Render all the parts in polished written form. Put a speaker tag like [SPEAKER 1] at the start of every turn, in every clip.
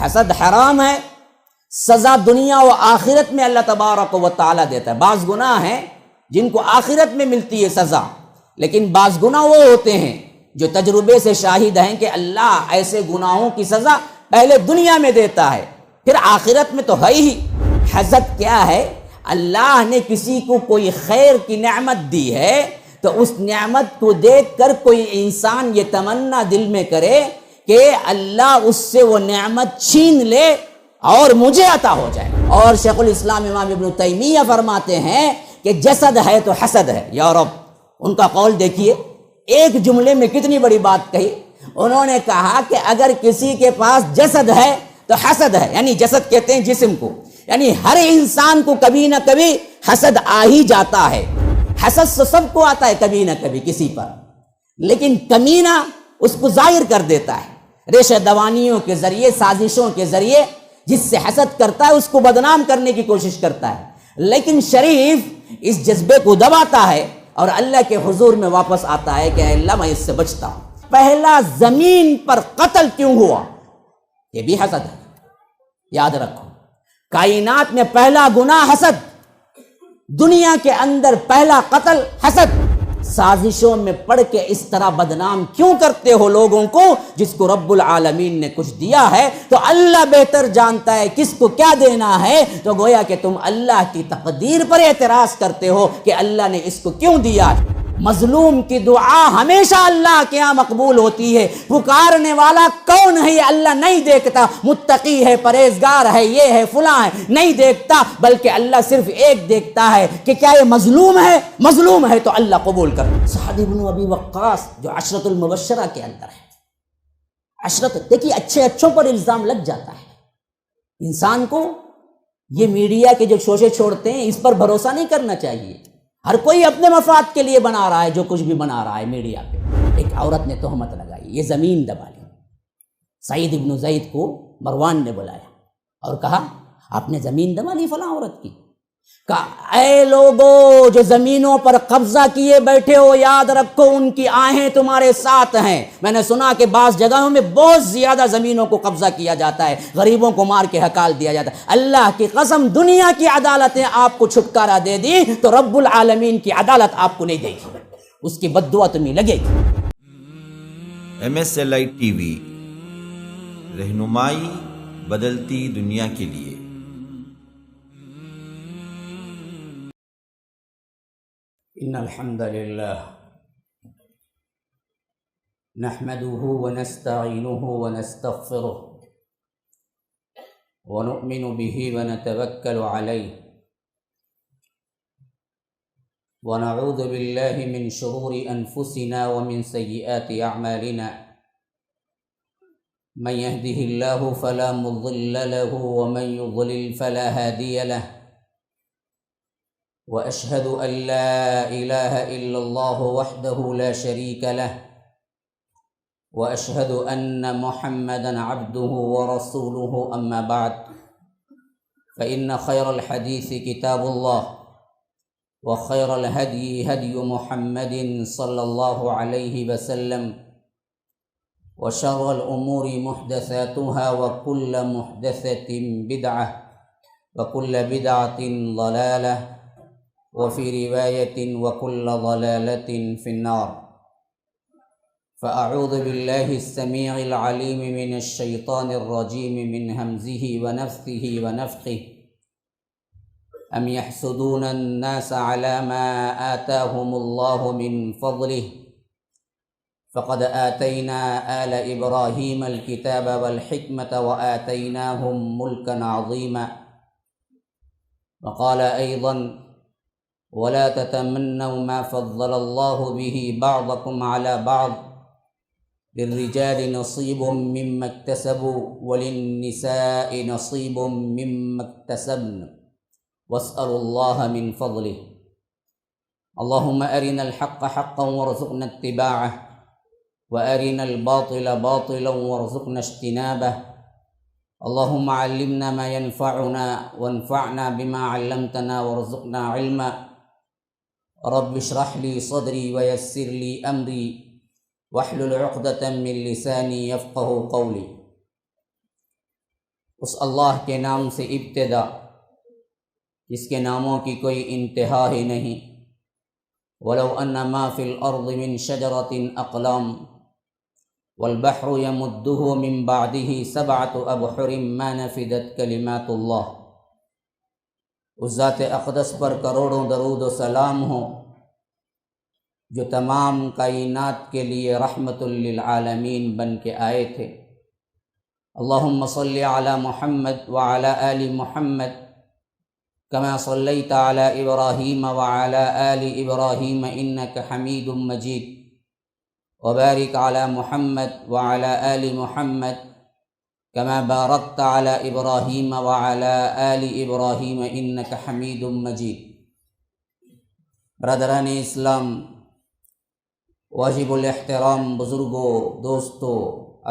[SPEAKER 1] حسد حرام ہے، سزا دنیا و آخرت میں اللہ تبارک و تعالیٰ دیتا ہے۔ بعض گناہ ہیں جن کو آخرت میں ملتی ہے سزا، لیکن بعض گناہ وہ ہوتے ہیں جو تجربے سے شاہد ہیں کہ اللہ ایسے گناہوں کی سزا پہلے دنیا میں دیتا ہے، پھر آخرت میں تو ہے ہی۔ حسد کیا ہے؟ اللہ نے کسی کو کوئی خیر کی نعمت دی ہے تو اس نعمت کو دیکھ کر کوئی انسان یہ تمنا دل میں کرے کہ اللہ اس سے وہ نعمت چھین لے اور مجھے عطا ہو جائے۔ اور شیخ الاسلام امام ابن تیمیہ فرماتے ہیں کہ جسد ہے تو حسد ہے۔ یا رب، ان کا قول دیکھیے، ایک جملے میں کتنی بڑی بات کہی۔ انہوں نے کہا کہ اگر کسی کے پاس جسد ہے تو حسد ہے، یعنی جسد کہتے ہیں جسم کو، یعنی ہر انسان کو کبھی نہ کبھی حسد آ ہی جاتا ہے۔ حسد تو سب کو آتا ہے کبھی نہ کبھی کسی پر، لیکن کمینہ اس کو ظاہر کر دیتا ہے، ریشہ دوانیوں کے ذریعے، سازشوں کے ذریعے جس سے حسد کرتا ہے اس کو بدنام کرنے کی کوشش کرتا ہے۔ لیکن شریف اس جذبے کو دباتا ہے اور اللہ کے حضور میں واپس آتا ہے کہ اے اللہ میں اس سے بچتا ہوں۔ پہلا زمین پر قتل کیوں ہوا؟ یہ بھی حسد ہے، یاد رکھو۔ کائنات میں پہلا گناہ حسد، دنیا کے اندر پہلا قتل حسد۔ سازشوں میں پڑھ کے اس طرح بدنام کیوں کرتے ہو لوگوں کو جس کو رب العالمین نے کچھ دیا ہے تو اللہ بہتر جانتا ہے کس کو کیا دینا ہے، تو گویا کہ تم اللہ کی تقدیر پر اعتراض کرتے ہو کہ اللہ نے اس کو کیوں دیا۔ مظلوم کی دعا ہمیشہ اللہ کے ہاں مقبول ہوتی ہے۔ پکارنے والا کون ہے یہ اللہ نہیں دیکھتا، متقی ہے، پرہیزگار ہے، یہ ہے، فلاں ہے، نہیں دیکھتا، بلکہ اللہ صرف ایک دیکھتا ہے کہ کیا یہ مظلوم ہے؟ مظلوم ہے تو اللہ قبول کر۔ سعد بن ابی وقاص جو عشرۃ المبشرہ کے اندر ہے، عشرت، دیکھیے اچھے اچھوں پر الزام لگ جاتا ہے۔ انسان کو یہ میڈیا کے جو شوشے چھوڑتے ہیں اس پر بھروسہ نہیں کرنا چاہیے۔ ہر کوئی اپنے مفاد کے لیے بنا رہا ہے جو کچھ بھی بنا رہا ہے میڈیا پہ۔ ایک عورت نے تہمت لگائی، یہ زمین دبا لی۔ سعید ابن زید کو مروان نے بلایا اور کہا آپ نے زمین دبا لی فلاں عورت کی۔ کہا اے لوگو جو زمینوں پر قبضہ کیے بیٹھے ہو، یاد رکھو ان کی آہیں تمہارے ساتھ ہیں۔ میں نے سنا کہ بعض جگہوں میں بہت زیادہ زمینوں کو قبضہ کیا جاتا ہے، غریبوں کو مار کے ہکال دیا جاتا ہے۔ اللہ کی قسم دنیا کی عدالتیں آپ کو چھٹکارا دے دی تو رب العالمین کی عدالت آپ کو نہیں دے گی، اس کی بد دعا تمہیں لگے گی۔
[SPEAKER 2] MSLI TV، رہنمائی بدلتی دنیا کے لیے۔
[SPEAKER 1] ان الحمد للہ نحمده ونستعینه ونستغفره ونؤمن به ونتوکل علیہ ونعوذ باللہ من شرور انفسنا ومن سیئات اعمالنا من يهده الله فلا مضل له ومن يضلل فلا هادي له وأشهد أن لا إله إلا الله وحده لا شريك له وأشهد أن محمدًا عبده ورسوله أما بعد فإن خير الحديث كتاب الله وخير الهدي هدي محمد صلى الله عليه وسلم وشر الأمور محدثاتها وكل محدثة بدعة وكل بدعة ضلالة وفي رواية وكل ضلالة في النار۔ فأعوذ بالله السميع العليم من الشيطان الرجيم من همزه ونفثه ونفخه أم يحسدون الناس على ما آتاهم الله من فضله فقد آتينا آل إبراهيم الكتاب والحكمة وآتيناهم ملكا عظيما۔ وقال أيضا ولا تتمنوا ما فضل الله به بعضكم على بعض للرجال نصيب مما اكتسبوا وللنساء نصيب مما اكتسبن واسألوا الله من فضله۔ اللهم أرنا الحق حقا وارزقنا اتباعه وأرنا الباطل باطلا وارزقنا اجتنابه۔ اللهم علمنا ما ينفعنا وانفعنا بما علمتنا وارزقنا علما۔ رب اشرح لي صدري ويسر لي أمري واحلل عقدة من لساني يفقه قولي۔ اس اللہ کے نام سے ابتدا جس کے ناموں کی کوئی انتہا ہی نہیں۔ وَلَوْ أَنَّ مَا فِي الْأَرْضِ مِنْ شَجَرَةٍ أَقْلَامٌ وَالْبَحْرُ يَمُدُّهُ مِنْ بَعْدِهِ سَبْعَةُ أَبْحُرٍ مَا نَفِدَتْ كَلِمَاتُ اللَّهِ۔ اس ذات اقدس پر کروڑوں درود و سلام ہو جو تمام کائنات کے لیے رحمت للعالمین بن کے آئے تھے۔ اللہم صلی علی محمد وعلی آل محمد کما صلیت علی ابراہیم وعلی آل ابراہیم انک حمید مجید، وبارک علی محمد وعلی آل محمد کما بارکت علی ابراہیم وعلی آل ابراہیم انک حمید مجید۔ برادران اسلام، واجب الاحترام بزرگوں، دوستوں،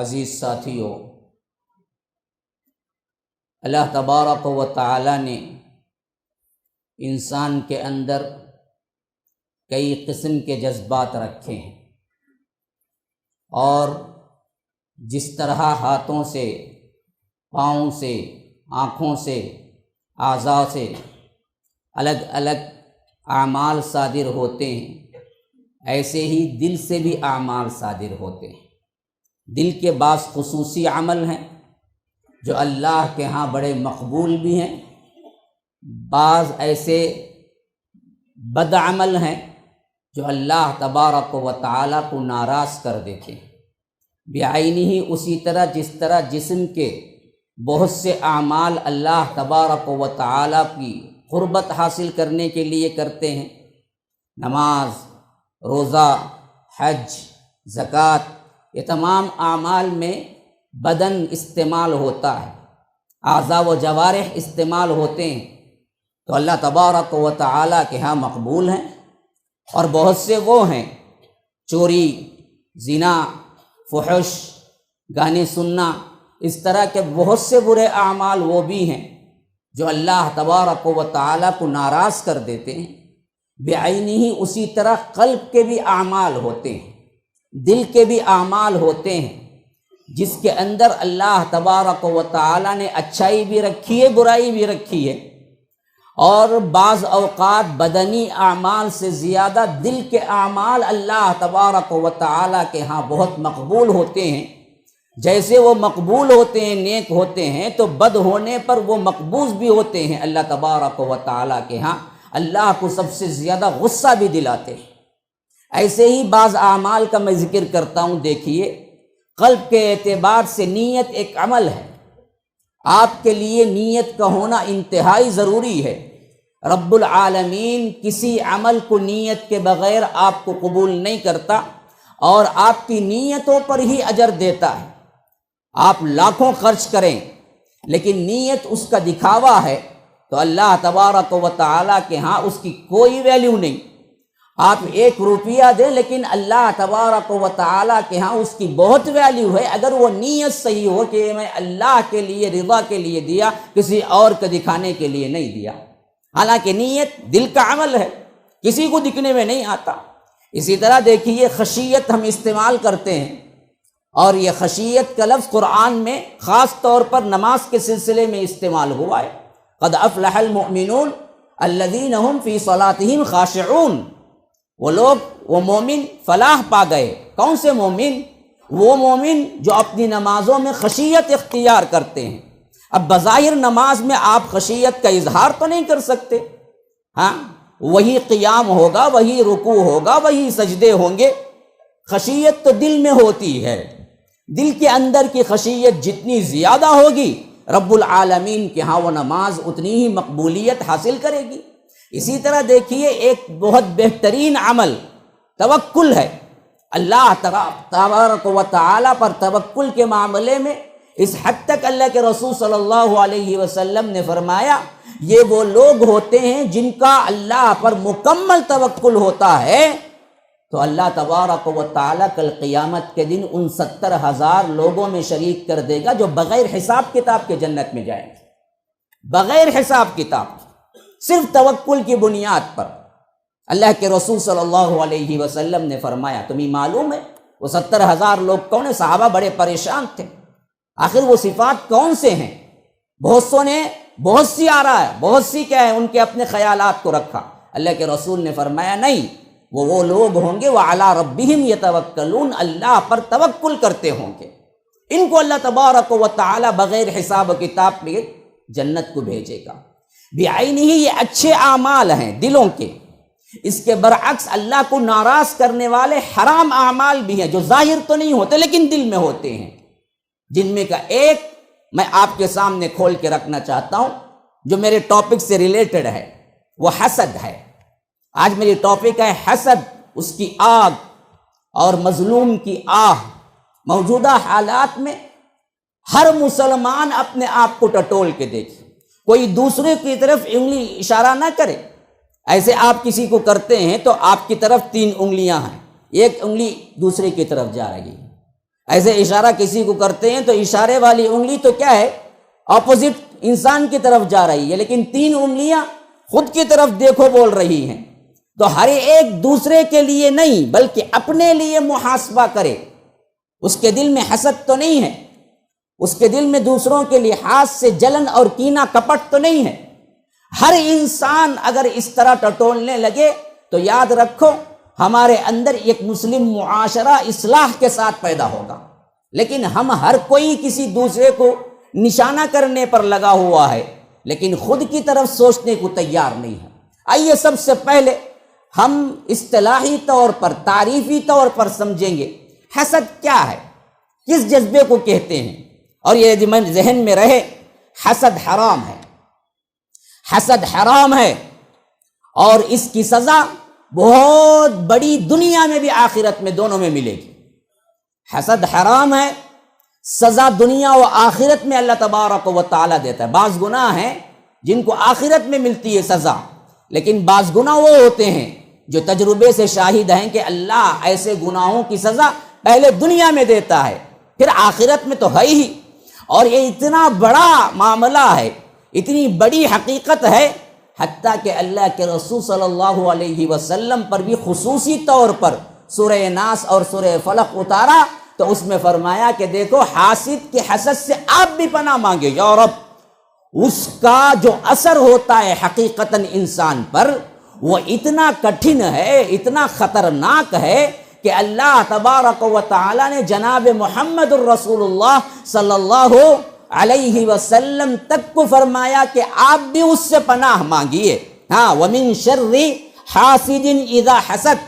[SPEAKER 1] عزیز ساتھیوں، اللہ تبارک و تعالی نے انسان کے اندر کئی قسم کے جذبات رکھے ہیں، اور جس طرح ہاتھوں سے، پاؤں سے، آنکھوں سے، اعضاء سے الگ الگ اعمال صادر ہوتے ہیں، ایسے ہی دل سے بھی اعمال صادر ہوتے ہیں۔ دل کے بعض خصوصی عمل ہیں جو اللہ کے ہاں بڑے مقبول بھی ہیں، بعض ایسے بد عمل ہیں جو اللہ تبارک و تعالیٰ کو ناراض کر دیتے ہیں۔ بعینہ اسی طرح جس طرح جسم کے بہت سے اعمال اللہ تبارک و تعالیٰ کی قربت حاصل کرنے کے لیے کرتے ہیں، نماز، روزہ، حج، زکوٰۃ، یہ تمام اعمال میں بدن استعمال ہوتا ہے، اعضاء و جوارح استعمال ہوتے ہیں، تو اللہ تبارک و تعالیٰ کے ہاں مقبول ہیں۔ اور بہت سے وہ ہیں، چوری، زنا، فحش، گانے سننا، اس طرح کے بہت سے برے اعمال وہ بھی ہیں جو اللہ تبارک و تعالیٰ کو ناراض کر دیتے ہیں۔ بعینہ اسی طرح قلب کے بھی اعمال ہوتے ہیں، دل کے بھی اعمال ہوتے ہیں، جس کے اندر اللہ تبارک و تعالیٰ نے اچھائی بھی رکھی ہے، برائی بھی رکھی ہے، اور بعض اوقات بدنی اعمال سے زیادہ دل کے اعمال اللہ تبارک و تعالیٰ کے ہاں بہت مقبول ہوتے ہیں۔ جیسے وہ مقبول ہوتے ہیں، نیک ہوتے ہیں، تو بد ہونے پر وہ مقبوض بھی ہوتے ہیں اللہ تبارک و تعالیٰ کے ہاں، اللہ کو سب سے زیادہ غصہ بھی دلاتے ہیں۔ ایسے ہی بعض اعمال کا میں ذکر کرتا ہوں۔ دیکھیے، قلب کے اعتبار سے نیت ایک عمل ہے، آپ کے لیے نیت کا ہونا انتہائی ضروری ہے۔ رب العالمین کسی عمل کو نیت کے بغیر آپ کو قبول نہیں کرتا، اور آپ کی نیتوں پر ہی اجر دیتا ہے۔ آپ لاکھوں خرچ کریں لیکن نیت اس کا دکھاوا ہے تو اللہ تبارک و تعالیٰ کے ہاں اس کی کوئی ویلیو نہیں۔ آپ 1 روپیہ دیں لیکن اللہ تبارک و تعالیٰ کے ہاں اس کی بہت ویلیو ہے، اگر وہ نیت صحیح ہو کہ میں اللہ کے لیے، رضا کے لیے دیا، کسی اور کو دکھانے کے لیے نہیں دیا۔ حالانکہ نیت دل کا عمل ہے، کسی کو دکھنے میں نہیں آتا۔ اسی طرح دیکھیے، خشیت ہم استعمال کرتے ہیں، اور یہ خشیت کا لفظ قرآن میں خاص طور پر نماز کے سلسلے میں استعمال ہوا ہے۔ قد افلح المؤمنون الذین هم فی صلاتهم خاشعون۔ وہ لوگ، وہ مومن فلاح پا گئے۔ کون سے مومن؟ وہ مومن جو اپنی نمازوں میں خشیت اختیار کرتے ہیں۔ اب بظاہر نماز میں آپ خشیت کا اظہار تو نہیں کر سکتے، ہاں، وہی قیام ہوگا، وہی رکوع ہوگا، وہی سجدے ہوں گے، خشیت تو دل میں ہوتی ہے۔ دل کے اندر کی خشیت جتنی زیادہ ہوگی، رب العالمین کے ہاں وہ نماز اتنی ہی مقبولیت حاصل کرے گی۔ اسی طرح دیکھیے، ایک بہت بہترین عمل توکل ہے۔ اللہ تبارک و تعالیٰ پر توکل کے معاملے میں اس حد تک اللہ کے رسول صلی اللہ علیہ وسلم نے فرمایا، یہ وہ لوگ ہوتے ہیں جن کا اللہ پر مکمل توکل ہوتا ہے، تو اللہ تبارک و تعالیٰ کل قیامت کے دن ان 70,000 لوگوں میں شریک کر دے گا جو بغیر حساب کتاب کے جنت میں جائیں گے، بغیر حساب کتاب، صرف توکل کی بنیاد پر۔ اللہ کے رسول صلی اللہ علیہ وسلم نے فرمایا، تمہیں معلوم ہے وہ 70,000 لوگ کون ہیں؟ صحابہ بڑے پریشان تھے، آخر وہ صفات کون سے ہیں؟ بہت سی آ رہا ہے، بہت سی کیا ہے، ان کے اپنے خیالات کو رکھا۔ اللہ کے رسول نے فرمایا نہیں، وہ لوگ ہوں گے وَعَلَىٰ رَبِّهِمْ يَتَوَكَّلُونَ، اللہ پر توکل کرتے ہوں گے، ان کو اللہ تبارک و تعالی بغیر حساب و کتاب میں جنت کو بھیجے گا۔ بعینہ، یہ اچھے اعمال ہیں دلوں کے، اس کے برعکس اللہ کو ناراض کرنے والے حرام اعمال بھی ہیں جو ظاہر تو نہیں ہوتے لیکن دل میں ہوتے ہیں، جن میں کا ایک میں آپ کے سامنے کھول کے رکھنا چاہتا ہوں جو میرے ٹاپک سے ریلیٹڈ ہے، وہ حسد ہے۔ آج میری ٹاپک ہے حسد، اس کی آگ اور مظلوم کی آہ۔ موجودہ حالات میں ہر مسلمان اپنے آپ کو ٹٹول کے دیکھے، کوئی دوسرے کی طرف انگلی اشارہ نہ کرے۔ ایسے آپ کسی کو کرتے ہیں تو آپ کی طرف 3 انگلیاں ہیں، ایک انگلی دوسرے کی طرف جا رہی ہے۔ ایسے اشارہ کسی کو کرتے ہیں تو اشارے والی انگلی تو کیا ہے، اپوزٹ انسان کی طرف جا رہی ہے، لیکن 3 انگلیاں خود کی طرف دیکھو بول رہی ہیں۔ تو ہر ایک دوسرے کے لیے نہیں بلکہ اپنے لیے محاسبہ کرے۔ اس کے دل میں حسد تو نہیں ہے، اس کے دل میں دوسروں کے لحاظ سے جلن اور کینہ کپٹ تو نہیں ہے۔ ہر انسان اگر اس طرح ٹٹولنے لگے تو یاد رکھو ہمارے اندر ایک مسلم معاشرہ اصلاح کے ساتھ پیدا ہوگا، لیکن ہم ہر کوئی کسی دوسرے کو نشانہ کرنے پر لگا ہوا ہے لیکن خود کی طرف سوچنے کو تیار نہیں ہے۔ آئیے سب سے پہلے ہم اصطلاحی طور پر، تعریفی طور پر سمجھیں گے حسد کیا ہے، کس جذبے کو کہتے ہیں، اور یہ ذہن میں رہے حسد حرام ہے، حسد حرام ہے اور اس کی سزا بہت بڑی، دنیا میں بھی آخرت میں دونوں میں ملے گی۔ حسد حرام ہے، سزا دنیا و آخرت میں اللہ تبارک و تعالیٰ دیتا ہے۔ بعض گناہ ہیں جن کو آخرت میں ملتی ہے سزا، لیکن بعض گناہ وہ ہوتے ہیں جو تجربے سے شاہد ہیں کہ اللہ ایسے گناہوں کی سزا پہلے دنیا میں دیتا ہے پھر آخرت میں تو ہے ہی۔ اور یہ اتنا بڑا معاملہ ہے، اتنی بڑی حقیقت ہے، حتیٰ کہ اللہ کے رسول صلی اللہ علیہ وسلم پر بھی خصوصی طور پر سورہ ناس اور سورہ فلق اتارا تو اس میں فرمایا کہ دیکھو حاسد کے حسد سے آپ بھی پناہ مانگے یا رب۔ اس کا جو اثر ہوتا ہے حقیقتاً انسان پر وہ اتنا کٹھن ہے، اتنا خطرناک ہے کہ اللہ تبارک و تعالی نے جناب محمد الرسول اللہ صلی اللہ علیہ وسلم تک کو فرمایا کہ آپ بھی اس سے پناہ مانگیے۔ ہاں، وَمِن شَرِّ حَاسِدٍ اِذَا حَسَدَ،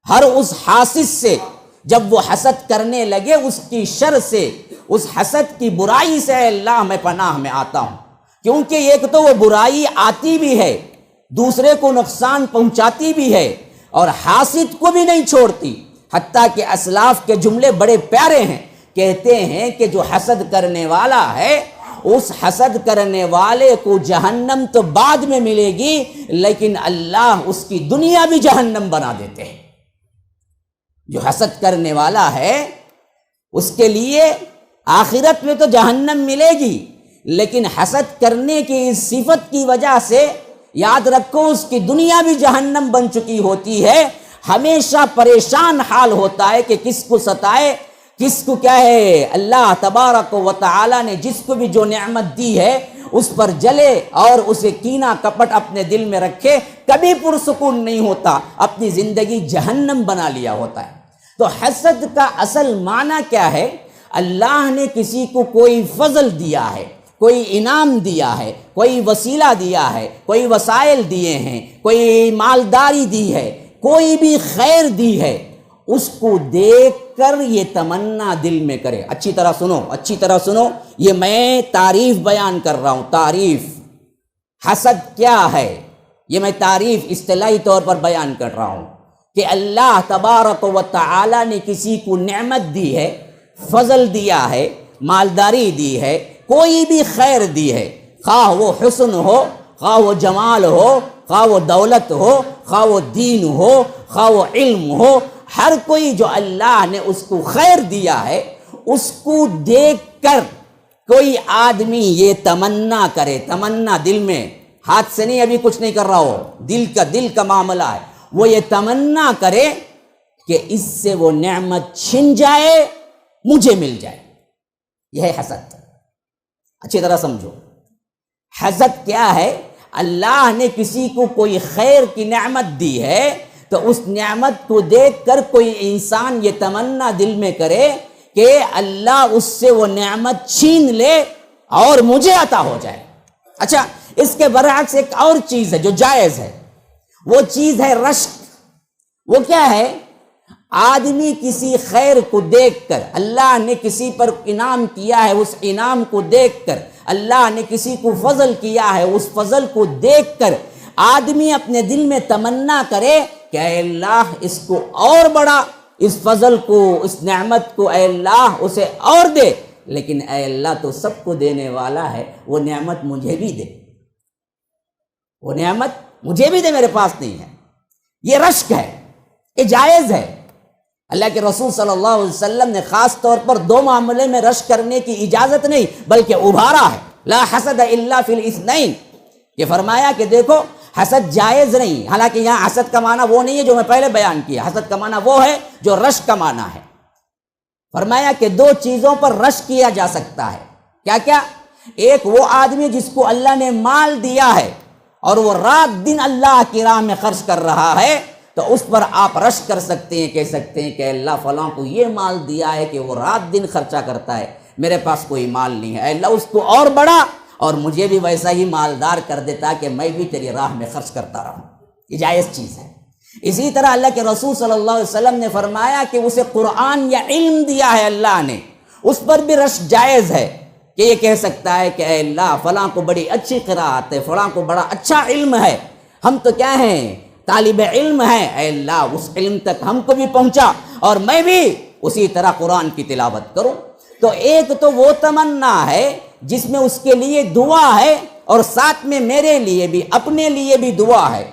[SPEAKER 1] ہر اس حاسد سے جب وہ حسد کرنے لگے، اس کی شر سے، اس حسد کی برائی سے اللہ میں پناہ میں آتا ہوں، کیونکہ ایک تو وہ برائی آتی بھی ہے، دوسرے کو نقصان پہنچاتی بھی ہے اور حاسد کو بھی نہیں چھوڑتی۔ حتیٰ کہ اسلاف کے جملے بڑے پیارے ہیں، کہتے ہیں کہ جو حسد کرنے والا ہے اس حسد کرنے والے کو جہنم تو بعد میں ملے گی لیکن اللہ اس کی دنیا بھی جہنم بنا دیتے ہیں۔ جو حسد کرنے والا ہے اس کے لیے آخرت میں تو جہنم ملے گی، لیکن حسد کرنے کی اس صفت کی وجہ سے یاد رکھو اس کی دنیا بھی جہنم بن چکی ہوتی ہے۔ ہمیشہ پریشان حال ہوتا ہے کہ کس کو ستائے، کس کو کیا ہے۔ اللہ تبارک و تعالی نے جس کو بھی جو نعمت دی ہے اس پر جلے اور اسے کینہ کپٹ اپنے دل میں رکھے، کبھی پرسکون نہیں ہوتا، اپنی زندگی جہنم بنا لیا ہوتا ہے۔ تو حسد کا اصل معنی کیا ہے؟ اللہ نے کسی کو کوئی فضل دیا ہے، کوئی انعام دیا ہے، کوئی وسیلہ دیا ہے، کوئی وسائل دیے ہیں، کوئی مالداری دی ہے، کوئی بھی خیر دی ہے، اس کو دیکھ کر یہ تمنا دل میں کرے۔ اچھی طرح سنو، اچھی طرح سنو، یہ میں تعریف بیان کر رہا ہوں، تعریف حسد کیا ہے یہ میں تعریف اصطلاحی طور پر بیان کر رہا ہوں کہ اللہ تبارک و تعالی نے کسی کو نعمت دی ہے، فضل دیا ہے، مالداری دی ہے، کوئی بھی خیر دی ہے، خواہ وہ حسن ہو، خواہ وہ جمال ہو، خواہ وہ دولت ہو، خواہ وہ دین ہو، خواہ وہ علم ہو، ہر کوئی جو اللہ نے اس کو خیر دیا ہے اس کو دیکھ کر کوئی آدمی یہ تمنا کرے، تمنا دل میں، ہاتھ سے نہیں، ابھی کچھ نہیں کر رہا ہو، دل کا معاملہ ہے، وہ یہ تمنا کرے کہ اس سے وہ نعمت چھن جائے، مجھے مل جائے۔ یہ ہے حسد۔ اچھی طرح سمجھو، حسد کیا ہے؟ اللہ نے کسی کو کوئی خیر کی نعمت دی ہے تو اس نعمت کو دیکھ کر کوئی انسان یہ تمنا دل میں کرے کہ اللہ اس سے وہ نعمت چھین لے اور مجھے عطا ہو جائے۔ اچھا، اس کے برعکس ایک اور چیز ہے جو جائز ہے، وہ چیز ہے رشک۔ وہ کیا ہے؟ آدمی کسی خیر کو دیکھ کر، اللہ نے کسی پر انعام کیا ہے، اس انعام کو دیکھ کر، اللہ نے کسی کو فضل کیا ہے، اس فضل کو دیکھ کر آدمی اپنے دل میں تمنا کرے کہ اے اللہ اس کو اور بڑا، اس فضل کو، اس نعمت کو اے اللہ اسے اور دے، لیکن اے اللہ تو سب کو دینے والا ہے، وہ نعمت مجھے بھی دے، وہ نعمت مجھے بھی دے، میرے پاس نہیں ہے۔ یہ رشک ہے، یہ جائز ہے۔ اللہ کے رسول صلی اللہ علیہ وسلم نے خاص طور پر دو معاملے میں رشک کرنے کی اجازت نہیں بلکہ ابھارا ہے، لا حسد الا فی الاثنین، یہ فرمایا کہ دیکھو حسد جائز نہیں۔ حالانکہ یہاں حسد کا معنی وہ نہیں ہے جو میں پہلے بیان کیا، حسد کا معنی وہ ہے جو رشک کا معنی ہے۔ فرمایا کہ دو چیزوں پر رشک کیا جا سکتا ہے، کیا کیا؟ ایک وہ آدمی جس کو اللہ نے مال دیا ہے اور وہ رات دن اللہ کی راہ میں خرچ کر رہا ہے، تو اس پر آپ رشک کر سکتے ہیں، کہہ سکتے ہیں کہ اللہ فلاں کو یہ مال دیا ہے کہ وہ رات دن خرچہ کرتا ہے، میرے پاس کوئی مال نہیں ہے، اے اللہ اس کو اور بڑا اور مجھے بھی ویسا ہی مالدار کر دیتا کہ میں بھی تیری راہ میں خرچ کرتا رہوں۔ یہ جائز چیز ہے۔ اسی طرح اللہ کے رسول صلی اللہ علیہ وسلم نے فرمایا کہ اسے قرآن یا علم دیا ہے اللہ نے، اس پر بھی رشک جائز ہے کہ یہ کہہ سکتا ہے کہ اے اللہ فلاں کو بڑی اچھی قرأت ہے، فلاں کو بڑا اچھا علم ہے، ہم تو کیا ہیں، طالب علم ہے، اے اللہ اس علم تک ہم کو بھی پہنچا اور میں بھی اسی طرح قرآن کی تلاوت کروں۔ تو ایک تو وہ تمنا ہے جس میں اس کے لیے دعا ہے اور ساتھ میں میرے لیے بھی، اپنے لیے بھی دعا ہے،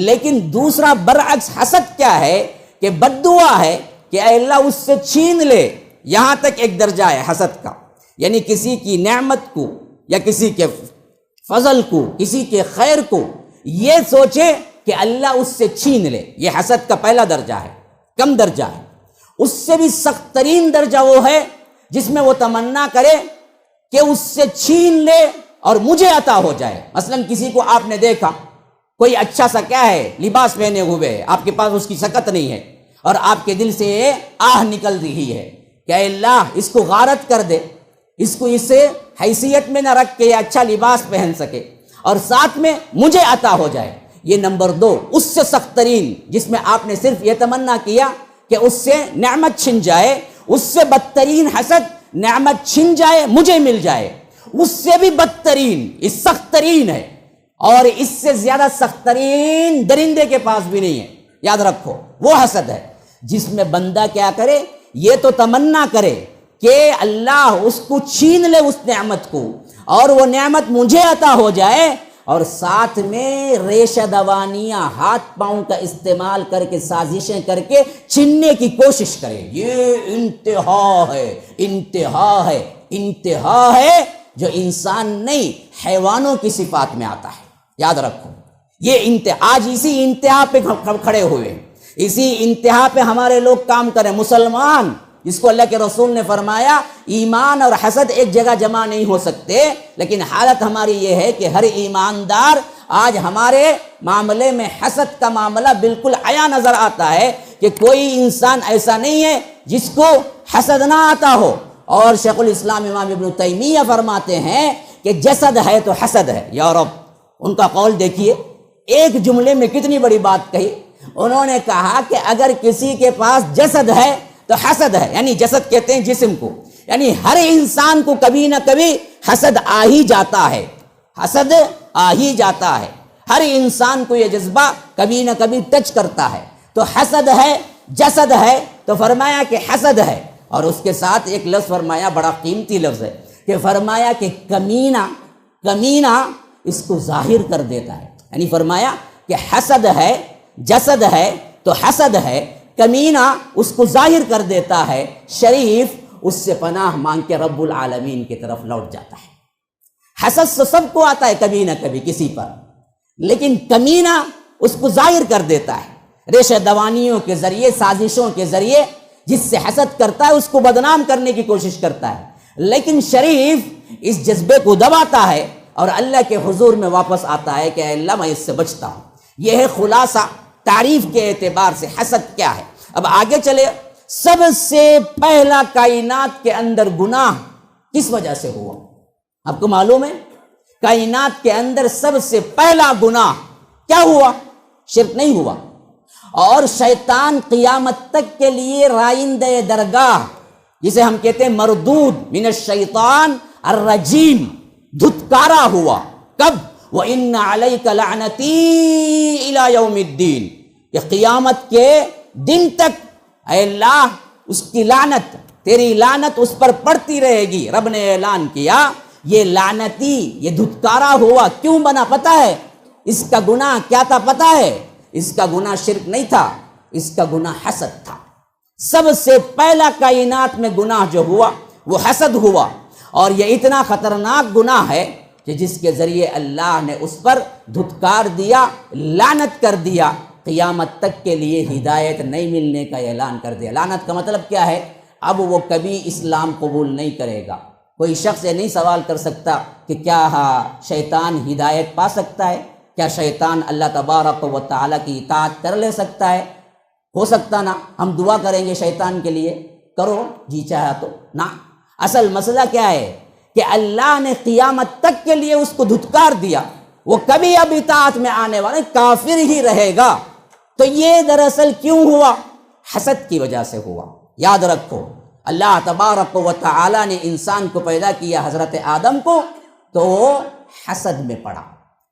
[SPEAKER 1] لیکن دوسرا برعکس حسد کیا ہے کہ بد دعا ہے کہ اے اللہ اس سے چھین لے۔ یہاں تک ایک درجہ ہے حسد کا، یعنی کسی کی نعمت کو یا کسی کے فضل کو، کسی کے خیر کو یہ سوچے کہ اللہ اس سے چھین لے، یہ حسد کا پہلا درجہ ہے، کم درجہ ہے۔ اس سے بھی سخت ترین درجہ وہ ہے جس میں وہ تمنا کرے کہ اس سے چھین لے اور مجھے عطا ہو جائے۔ مثلا کسی کو آپ نے دیکھا کوئی اچھا سا کیا ہے لباس پہنے ہوئے ہے، آپ کے پاس اس کی شکت نہیں ہے اور آپ کے دل سے آہ نکل رہی ہے کہ اے اللہ اس کو غارت کر دے، اس کو اسے حیثیت میں نہ رکھ کے یہ اچھا لباس پہن سکے اور ساتھ میں مجھے عطا ہو جائے۔ یہ نمبر دو، اس سے سخت ترین جس میں آپ نے صرف یہ تمنا کیا کہ اس سے نعمت چھن جائے، اس سے بدترین حسد نعمت چھن جائے مجھے مل جائے، اس سے بھی بدترین، اس سخت ترین ہے، اور اس سے زیادہ سخت ترین درندے کے پاس بھی نہیں ہے۔ یاد رکھو وہ حسد ہے جس میں بندہ کیا کرے، یہ تو تمنا کرے کہ اللہ اس کو چھین لے اس نعمت کو اور وہ نعمت مجھے عطا ہو جائے، اور ساتھ میں ریشہ دوانیاں ہاتھ پاؤں کا استعمال کر کے سازشیں کر کے چھیننے کی کوشش کرے۔ یہ انتہا ہے، انتہا ہے، انتہا ہے جو انسان نہیں حیوانوں کی صفات میں آتا ہے۔ یاد رکھو یہ انتہا، آج اسی انتہا پہ کھڑے ہوئے، اسی انتہا پہ ہمارے لوگ کام کریں۔ مسلمان جس کو اللہ کے رسول نے فرمایا ایمان اور حسد ایک جگہ جمع نہیں ہو سکتے، لیکن حالت ہماری یہ ہے کہ ہر ایماندار آج ہمارے معاملے میں حسد کا معاملہ بالکل عیاں نظر آتا ہے کہ کوئی انسان ایسا نہیں ہے جس کو حسد نہ آتا ہو۔ اور شیخ الاسلام امام ابن تیمیہ فرماتے ہیں کہ جسد ہے تو حسد ہے۔ یا رب، ان کا قول دیکھیے، ایک جملے میں کتنی بڑی بات کہی۔ انہوں نے کہا کہ اگر کسی کے پاس جسد ہے تو حسد ہے، یعنی جسد کہتے ہیں جسم کو، یعنی ہر انسان کو کبھی نہ کبھی حسد آ ہی جاتا ہے، حسد آ ہی جاتا ہے، ہر انسان کو یہ جذبہ کبھی نہ کبھی ٹچ کرتا ہے۔ تو حسد ہے، جسد ہے، تو فرمایا کہ حسد ہے، اور اس کے ساتھ ایک لفظ فرمایا، بڑا قیمتی لفظ ہے، کہ فرمایا کہ کمینہ، کمینہ اس کو ظاہر کر دیتا ہے۔ یعنی فرمایا کہ حسد ہے، جسد ہے تو حسد ہے، کمینہ اس کو ظاہر کر دیتا ہے، شریف اس سے پناہ مانگ کے رب العالمین کی طرف لوٹ جاتا ہے۔ حسد سے سب کو آتا ہے کبھی نہ کبھی کسی پر، لیکن کمینہ اس کو ظاہر کر دیتا ہے، ریشہ دوانیوں کے ذریعے، سازشوں کے ذریعے جس سے حسد کرتا ہے اس کو بدنام کرنے کی کوشش کرتا ہے، لیکن شریف اس جذبے کو دباتا ہے اور اللہ کے حضور میں واپس آتا ہے کہ اے اللہ میں اس سے بچتا ہوں۔ یہ ہے خلاصہ تعریف کے اعتبار سے حسد کیا ہے۔ اب آگے چلے، سب سے پہلا کائنات کے اندر گناہ کس وجہ سے ہوا؟ آپ کو معلوم ہے کائنات کے اندر سب سے پہلا گناہ کیا ہوا؟ شرک نہیں ہوا۔ اور شیطان قیامت تک کے لیے رائندہ درگاہ، جسے ہم کہتے ہیں مردود من الشیطان الرجیم، دھتکارا ہوا۔ کب؟ وَإِنَّ عَلَيْكَ لَعْنَتِي إِلَى يَوْمِ الدِّينِ، کہ قیامت کے دن تک اے اللہ اس کی لعنت، تیری لعنت اس پر پڑتی رہے گی۔ رب نے اعلان کیا یہ لعنتی، یہ دھتکارا ہوا کیوں بنا پتہ ہے؟ اس کا گناہ کیا تھا پتہ ہے؟ اس کا گناہ شرک نہیں تھا، اس کا گناہ حسد تھا۔ سب سے پہلا کائنات میں گناہ جو ہوا وہ حسد ہوا، اور یہ اتنا خطرناک گناہ ہے کہ جس کے ذریعے اللہ نے اس پر دھتکار دیا، لعنت کر دیا، قیامت تک کے لیے ہدایت نہیں ملنے کا اعلان کر دیا۔ لعنت کا مطلب کیا ہے؟ اب وہ کبھی اسلام قبول نہیں کرے گا۔ کوئی شخص یہ نہیں سوال کر سکتا کہ کیا شیطان ہدایت پا سکتا ہے؟ کیا شیطان اللہ تبارک و تعالیٰ کی اطاعت کر لے سکتا ہے؟ ہو سکتا نا؟ ہم دعا کریں گے شیطان کے لیے، کرو جی چاہا تو نا۔ اصل مسئلہ کیا ہے کہ اللہ نے قیامت تک کے لیے اس کو دھتکار دیا، وہ کبھی اب اطاعت میں آنے والا کافر ہی رہے گا۔ تو یہ دراصل کیوں ہوا؟ حسد کی وجہ سے ہوا۔ یاد رکھو، اللہ تبارک و تعالیٰ نے انسان کو پیدا کیا، حضرت آدم کو، تو وہ حسد میں پڑا۔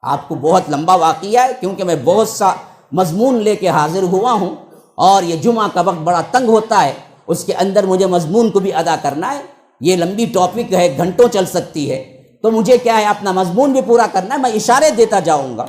[SPEAKER 1] آپ کو بہت لمبا واقعہ ہے، کیونکہ میں بہت سا مضمون لے کے حاضر ہوا ہوں، اور یہ جمعہ کا وقت بڑا تنگ ہوتا ہے، اس کے اندر مجھے مضمون کو بھی ادا کرنا ہے۔ یہ لمبی ٹاپک ہے، گھنٹوں چل سکتی ہے، تو مجھے کیا ہے اپنا مضمون بھی پورا کرنا ہے۔ میں اشارے دیتا جاؤں گا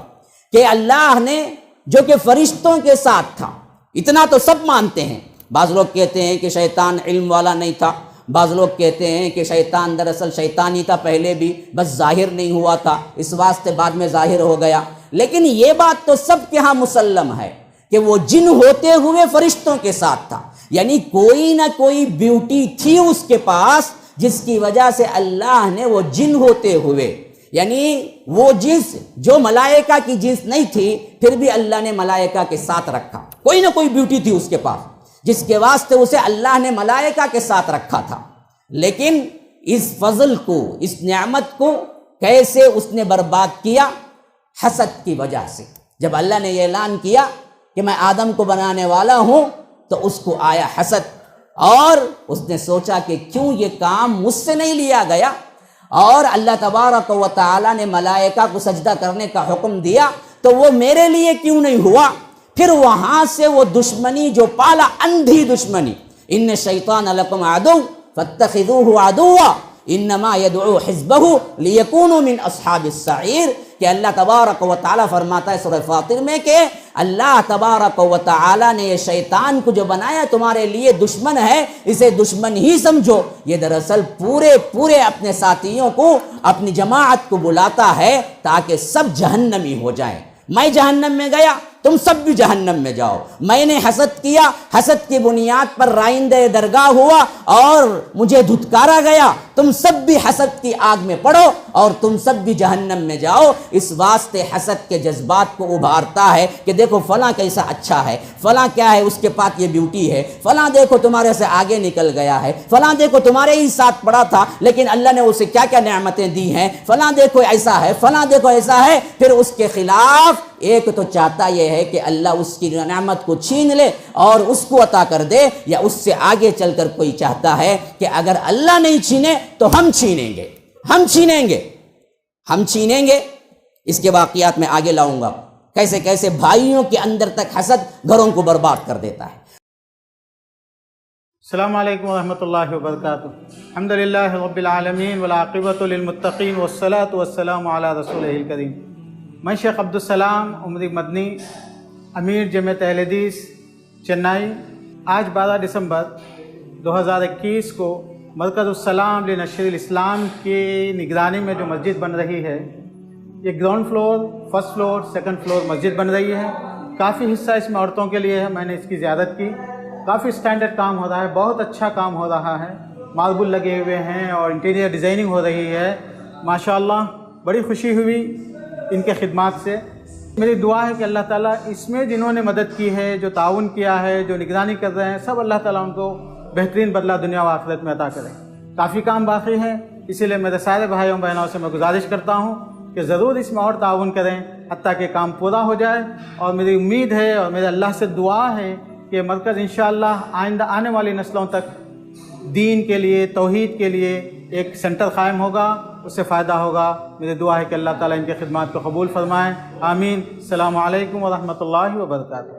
[SPEAKER 1] کہ اللہ نے جو کہ فرشتوں کے ساتھ تھا، اتنا تو سب مانتے ہیں۔ بعض لوگ کہتے ہیں کہ شیطان علم والا نہیں تھا، بعض لوگ کہتے ہیں کہ شیطان دراصل شیطانی تھا پہلے بھی، بس ظاہر نہیں ہوا تھا، اس واسطے بعد میں ظاہر ہو گیا۔ لیکن یہ بات تو سب کے ہاں مسلم ہے کہ وہ جن ہوتے ہوئے فرشتوں کے ساتھ تھا، یعنی کوئی نہ کوئی بیوٹی تھی اس کے پاس، جس کی وجہ سے اللہ نے وہ جن ہوتے ہوئے، یعنی وہ جنس جو ملائکہ کی جنس نہیں تھی، پھر بھی اللہ نے ملائکہ کے ساتھ رکھا۔ کوئی نہ کوئی بیوٹی تھی اس کے پاس، جس کے واسطے اسے اللہ نے ملائکہ کے ساتھ رکھا تھا۔ لیکن اس فضل کو، اس نعمت کو کیسے اس نے برباد کیا؟ حسد کی وجہ سے۔ جب اللہ نے یہ اعلان کیا کہ میں آدم کو بنانے والا ہوں، تو اس کو آیا حسد، اور اس نے سوچا کہ کیوں یہ کام مجھ سے نہیں لیا گیا، اور اللہ تبارک و تعالیٰ نے ملائکہ کو سجدہ کرنے کا حکم دیا، تو وہ میرے لیے کیوں نہیں ہوا؟ پھر وہاں سے وہ دشمنی جو پالا، اندھی دشمنی، ان الشیطان لکم عدو فاتخذوہ عدوا انما یدعو حزبہ لیکونوا من اصحاب السعیر، کہ اللہ تبارک و تعالیٰ فرماتا ہے سورہ فاطر میں کہ اللہ تبارک و تعالیٰ نے یہ شیطان کو جو بنایا تمہارے لیے دشمن ہے، اسے دشمن ہی سمجھو۔ یہ دراصل پورے اپنے ساتھیوں کو، اپنی جماعت کو بلاتا ہے تاکہ سب جہنمی ہو جائیں۔ میں جہنم میں گیا، تم سب بھی جہنم میں جاؤ۔ میں نے حسد کیا، حسد کی بنیاد پر رائندہ درگاہ ہوا اور مجھے دھتکارا گیا، تم سب بھی حسد کی آگ میں پڑو اور تم سب بھی جہنم میں جاؤ۔ اس واسطے حسد کے جذبات کو ابھارتا ہے کہ دیکھو فلاں کیسا اچھا ہے، فلاں کیا ہے اس کے پاس یہ بیوٹی ہے، فلاں دیکھو تمہارے سے آگے نکل گیا ہے، فلاں دیکھو تمہارے ہی ساتھ پڑا تھا لیکن اللہ نے اسے کیا کیا نعمتیں دی ہیں، فلاں دیکھو ایسا ہے، فلاں دیکھو ایسا ہے۔ پھر اس کے خلاف ایک تو چاہتا یہ ہے کہ اللہ اس کی نعمت کو چھین لے اور اس کو عطا کر دے، یا اس سے آگے چل کر کوئی چاہتا ہے کہ اگر اللہ نہیں چھینے تو ہم چھینیں گے، ہم چھینیں گے۔ اس کے واقعات میں آگے لاؤں گا، کیسے کیسے بھائیوں کے اندر تک حسد گھروں کو برباد کر دیتا ہے۔
[SPEAKER 3] السلام علیکم ورحمۃ اللہ وبرکاتہ۔ الحمدللہ رب العالمین والعاقبۃ للمتقین والصلاۃ والسلام علی رسولہ الکریم۔ میں شیخ عبدالسلام عمری مدنی، امیر جمعیت اہل حدیث چنئی، آج 12 دسمبر 2021 کو مرکز السلام لنشر الاسلام کی نگرانی میں جو مسجد بن رہی ہے، یہ ground floor, first floor, second floor مسجد بن رہی ہے۔ کافی حصہ اس میں عورتوں کے لیے ہے، میں نے اس کی زیارت کی۔ کافی سٹینڈرڈ کام ہو رہا ہے، بہت اچھا کام ہو رہا ہے، ماربل لگے ہوئے ہیں اور انٹیریئر ڈیزائننگ ہو رہی ہے، ماشاءاللہ بڑی خوشی ہوئی ان کے خدمات سے۔ میری دعا ہے کہ اللہ تعالیٰ اس میں جنہوں نے مدد کی ہے، جو تعاون کیا ہے، جو نگرانی کر رہے ہیں، سب اللہ تعالیٰ ان کو بہترین بدلہ دنیا و آخرت میں عطا کرے۔ کافی کام باقی ہے، اسی لیے میرے سارے بھائیوں بہنوں سے میں گزارش کرتا ہوں کہ ضرور اس میں اور تعاون کریں حتیٰ کہ کام پورا ہو جائے۔ اور میری امید ہے اور میرے اللہ سے دعا ہے کہ مرکز انشاءاللہ آئندہ آنے والی نسلوں تک دین کے لیے، توحید کے لیے ایک سینٹر قائم ہوگا، اس سے فائدہ ہوگا۔ میری دعا ہے کہ اللہ تعالیٰ ان کی خدمات کو قبول فرمائیں، آمین۔ السلام علیکم ورحمۃ اللہ وبرکاتہ۔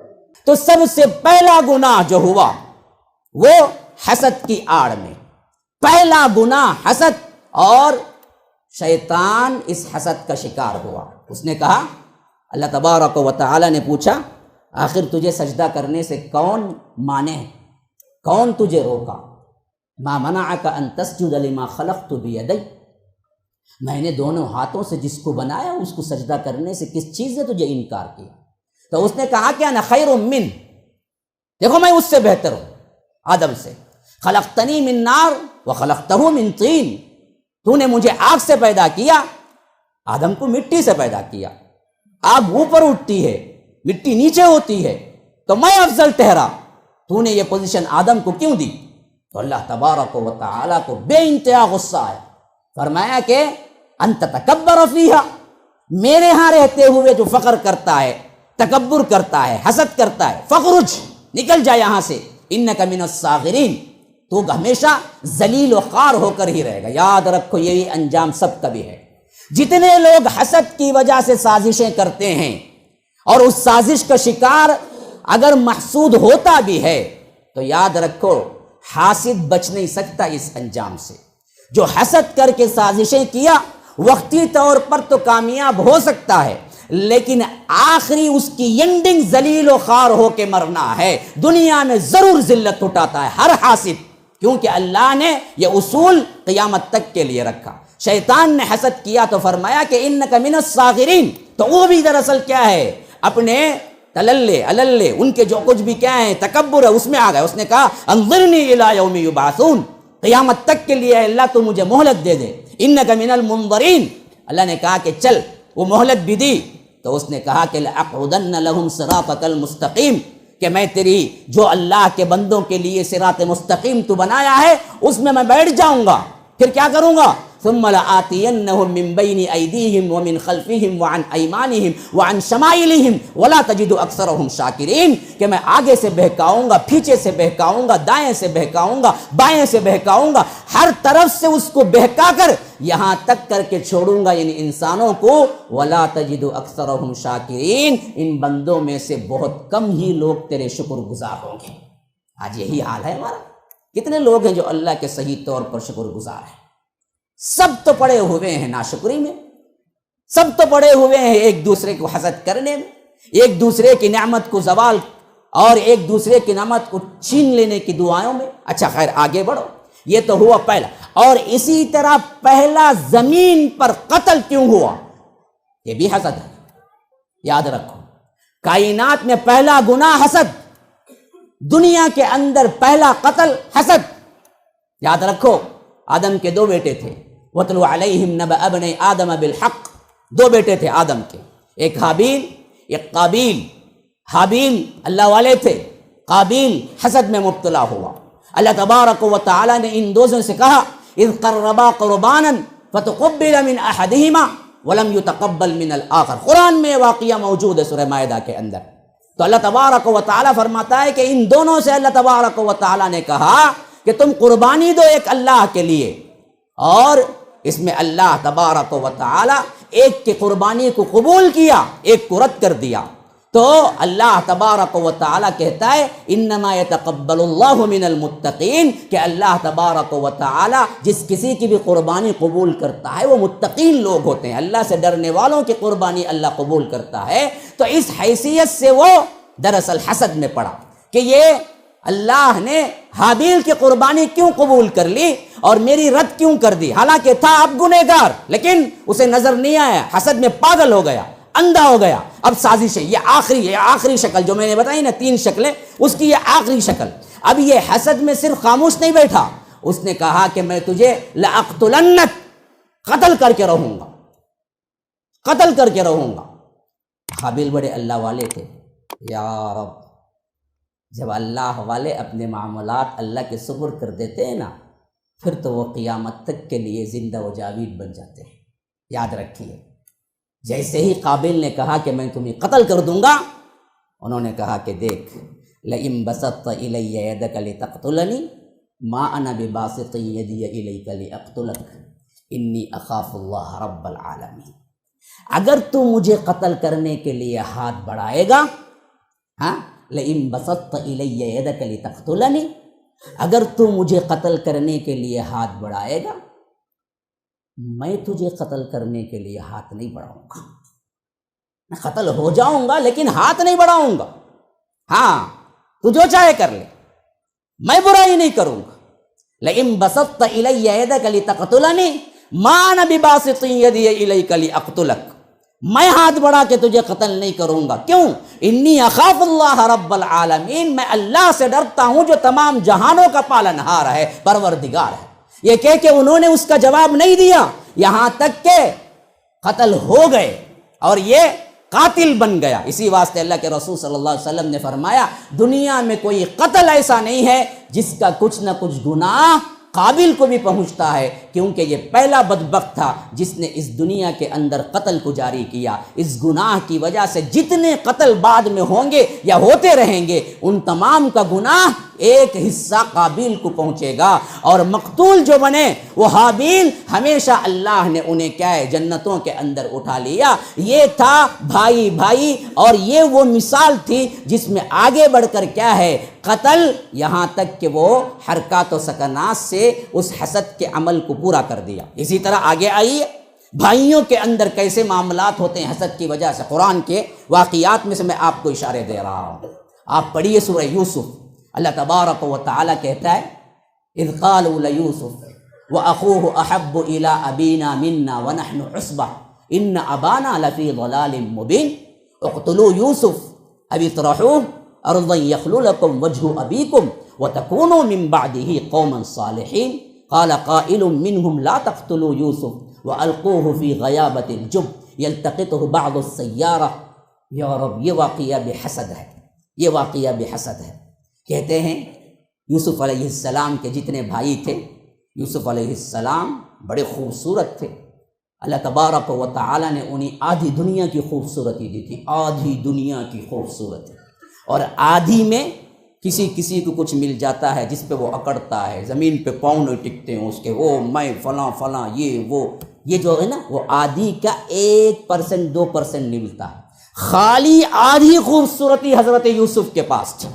[SPEAKER 1] تو سب سے پہلا گناہ جو ہوا وہ حسد کی آڑ میں، پہلا گناہ حسد، اور شیطان اس حسد کا شکار ہوا۔ اس نے کہا، اللہ تبارک و تعالی نے پوچھا، آخر تجھے سجدہ کرنے سے کون مانے، کون تجھے روکا؟ ما منعک ان تسجد لما خلقت بیدی، میں نے دونوں ہاتھوں سے جس کو بنایا اس کو سجدہ کرنے سے کس چیز نے تجھے انکار کیا؟ تو اس نے کہا کہ انا خیر من، دیکھو میں اس سے بہتر ہوں آدم سے، خلقتنی من نار وخلقتہ من طین، تو نے مجھے آگ سے پیدا کیا، آدم کو مٹی سے پیدا کیا، آگ اوپر اٹھتی ہے مٹی نیچے ہوتی ہے، تو میں افضل ٹھہرا، تو نے یہ پوزیشن آدم کو کیوں دی؟ تو اللہ تبارک و تعالیٰ کو بے انتہا غصہ آیا، فرمایا کہ انت تکبر فیہا، میرے ہاں رہتے ہوئے جو فخر کرتا ہے، تکبر کرتا ہے، حسد کرتا ہے، فخرج، نکل جا یہاں سے، انک من الصاغرین، تو ہمیشہ ذلیل و خوار ہو کر ہی رہے گا۔ یاد رکھو یہی انجام سب کا بھی ہے۔ جتنے لوگ حسد کی وجہ سے سازشیں کرتے ہیں اور اس سازش کا شکار اگر محسود ہوتا بھی ہے تو یاد رکھو حاسد بچ نہیں سکتا اس انجام سے۔ جو حسد کر کے سازشیں کیا وقتی طور پر تو کامیاب ہو سکتا ہے، لیکن آخری اس کی اینڈنگ ذلیل و خوار ہو کے مرنا ہے، دنیا میں ضرور ذلت اٹھاتا ہے ہر حاسد، کیونکہ اللہ نے یہ اصول قیامت تک کے لیے رکھا۔ شیطان نے حسد کیا تو فرمایا کہ انک من الصاغرین، تو وہ بھی دراصل کیا ہے، اپنے تللے عللے ان کے جو کچھ بھی کیا ہے تکبر ہے اس میں آ گئے۔ اس نے کہا انظرنی الی یوم یبعثون، قیامت تک کے لیے اللہ تو مجھے مہلت دے دے، انک من المنظرین، اللہ نے کہا کہ چل، وہ مہلت بھی دی، تو اس نے کہا کہ لأقعدن لهم صراطک المستقیم، کہ میں تیری جو اللہ کے بندوں کے لیے صراط مستقیم تو بنایا ہے اس میں بیٹھ جاؤں گا، پھر کیا کروں گا؟ ثم لآتینہم من بین ایدیہم ومن خلفہم وعن ایمانہم وعن شمائلہم ولا تجد اکثرہم شاکرین، کہ میں آگے سے بہکاؤں گا، پیچھے سے بہکاؤں گا، دائیں سے بہکاؤں گا، بائیں سے بہکاؤں گا، ہر طرف سے اس کو بہکا کر یہاں تک کر کے چھوڑوں گا یعنی انسانوں کو، ولا تجد اکثرہم شاکرین، ان بندوں میں سے بہت کم ہی لوگ تیرے شکر گزار ہوں گے۔ آج یہی حال ہے ہمارا، کتنے لوگ ہیں جو اللہ کے صحیح طور پر شکر گزار ہیں؟ سب تو پڑے ہوئے ہیں ناشکری میں، سب تو پڑے ہوئے ہیں ایک دوسرے کو حسد کرنے میں، ایک دوسرے کی نعمت کو زوال اور ایک دوسرے کی نعمت کو چھین لینے کی دعاؤں میں۔ اچھا خیر آگے بڑھو، یہ تو ہوا پہلا۔ اور اسی طرح پہلا زمین پر قتل کیوں ہوا؟ یہ بھی حسد ہے، یاد رکھو۔ کائنات میں پہلا گناہ حسد، دنیا کے اندر پہلا قتل حسد۔ یاد رکھو آدم کے دو بیٹے تھے، وَاتْلُ عَلَيْهِمْ نَبَأَ ابْنَيْ آدَمَ بِالْحَقِّ، دو بیٹے تھے آدم کے، ایک حابیل ایک قابیل۔ حابیل اللہ والے تھے، قابیل حسد میں مبتلا ہوا۔ اللہ تبارک و تعالی نے ان دونوں سے کہا اذ قربا قربانا فتقبل من احدہما ولم يتقبل من الآخر، قرآن میں واقعہ موجود ہے سورہ مائدہ کے اندر۔ تو اللہ تبارک و تعالی فرماتا ہے کہ ان دونوں سے اللہ تبارک و تعالی نے کہا کہ تم قربانی دو ایک اللہ کے لیے، اور اس میں اللہ تبارک و تعالی ایک کی قربانی کو قبول کیا، ایک کو رد کر دیا۔ تو اللہ تبارک و تعالی کہتا ہے انما یتقبل اللہ من المتقین، کہ اللہ تبارک و تعالی جس کسی کی بھی قربانی قبول کرتا ہے وہ متقین لوگ ہوتے ہیں، اللہ سے ڈرنے والوں کی قربانی اللہ قبول کرتا ہے۔ تو اس حیثیت سے وہ دراصل حسد میں پڑا کہ یہ اللہ نے حابیل کی قربانی کیوں قبول کر لی اور میری رد کیوں کر دی، حالانکہ تھا اب گنہگار، لیکن اسے نظر نہیں آیا، حسد میں پاگل ہو گیا، اندھا ہو گیا۔ اب سازش ہے، یہ آخری شکل جو میں نے بتائی نا 3 شکلیں، اس کی یہ آخری شکل۔ اب یہ حسد میں صرف خاموش نہیں بیٹھا، اس نے کہا کہ میں تجھے لأقتلنک، قتل کر کے رہوں گا۔ قتل کر کے رہوں گا۔ حابیل بڑے اللہ والے تھے، یا رب جب اللہ والے اپنے معاملات اللہ کے سپرد کر دیتے ہیں نا، پھر تو وہ قیامت تک کے لیے زندہ و جاوید بن جاتے ہیں۔ یاد رکھیے، جیسے ہی قابل نے کہا کہ میں تمہیں قتل کر دوں گا، انہوں نے کہا کہ دیکھ، لئن بسطت الی یدک لتقتلنی ما انا بباسط یدی الیک لاقتلک انی اخاف اللہ رب العالمین۔ اگر تو مجھے قتل کرنے کے لیے ہاتھ بڑھائے گا، ہاں، لئن بسطت الی یدک لتقتلنی، اگر تو مجھے قتل کرنے کے لیے ہاتھ بڑھائے گا، میں تجھے قتل کرنے کے لیے ہاتھ نہیں بڑھاؤں گا۔ میں قتل ہو جاؤں گا لیکن ہاتھ نہیں بڑھاؤں گا۔ ہاں، تو جو چاہے کر لے، میں برائی نہیں کروں گا۔ لئن بسطت الی یدک لتقتلنی ما انا بباسط یدی الیک لاقتلک، میں ہاتھ بڑھا کے تجھے قتل نہیں کروں گا۔ کیوں؟ انی اخاف اللہ رب العالمین، میں اللہ سے ڈرتا ہوں جو تمام جہانوں کا پالنہار ہے، پروردگار ہے۔ یہ کہہ کے انہوں نے اس کا جواب نہیں دیا، یہاں تک کہ قتل ہو گئے اور یہ قاتل بن گیا۔ اسی واسطے اللہ کے رسول صلی اللہ علیہ وسلم نے فرمایا، دنیا میں کوئی قتل ایسا نہیں ہے جس کا کچھ نہ کچھ گناہ قابل کو بھی پہنچتا ہے، کیونکہ یہ پہلا بدبخت تھا جس نے اس دنیا کے اندر قتل کو جاری کیا۔ اس گناہ کی وجہ سے جتنے قتل بعد میں ہوں گے یا ہوتے رہیں گے، ان تمام کا گناہ ایک حصہ قابل کو پہنچے گا، اور مقتول جو بنے وہ حابیل، ہمیشہ اللہ نے انہیں کیا ہے، جنتوں کے اندر اٹھا لیا۔ یہ تھا بھائی بھائی، اور یہ وہ مثال تھی جس میں آگے بڑھ کر کیا ہے، قتل، یہاں تک کہ وہ حرکات و سکنات سے اس حسد کے عمل کو پورا کر دیا۔ اسی طرح آگے آئیے، بھائیوں کے اندر کیسے معاملات ہوتے ہیں حسد کی وجہ سے۔ قرآن کے واقعات میں سے میں آپ کو اشارے دے رہا ہوں، آپ پڑھیے سورہ یوسف۔ اللہ تبارک و تعالی کہتا ہے، اذ قالوا لیوسف واخوہ احب الی ابینا منا ونحن عصبہ ان ابانا لفی ضلال مبین اقتلوا یوسف او اطرحوہ ارضا یخل لکم وجہ ابیکم وتکونوا من بعدہ قوما صالحین قال قائل منہم لا تقتلوا یوسف والقوہ فی غیابۃ الجب یلتقطہ بعض السیارہ۔ یا رب، یہ واقعہ بحسد ہے، یہ واقعہ بحسد ہے۔ کہتے ہیں یوسف علیہ السلام کے جتنے بھائی تھے، یوسف علیہ السلام بڑے خوبصورت تھے۔ اللہ تبارک و تعالی نے انہیں آدھی دنیا کی خوبصورتی دی تھی، آدھی دنیا کی خوبصورتی، اور آدھی میں کسی کو کچھ مل جاتا ہے جس پہ وہ اکڑتا ہے، زمین پہ پاؤں نہیں ٹکتے ہیں اس کے، وہ میں فلاں فلاں، یہ جو ہے نا، وہ آدھی کا 1% 2% ملتا ہے۔ خالی آدھی خوبصورتی حضرت یوسف کے پاس تھی،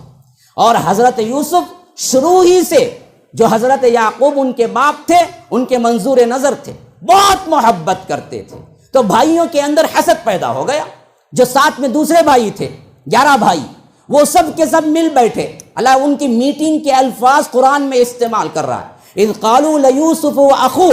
[SPEAKER 1] اور حضرت یوسف شروع ہی سے جو حضرت یعقوب ان کے باپ تھے، ان کے منظور نظر تھے، بہت محبت کرتے تھے۔ تو بھائیوں کے اندر حسد پیدا ہو گیا۔ جو ساتھ میں دوسرے بھائی تھے، 11 بھائی، وہ سب کے سب مل بیٹھے۔ اللہ ان کی میٹنگ کے الفاظ قرآن میں استعمال کر رہا ہے، اذ قالوا لیوسف واخوہ،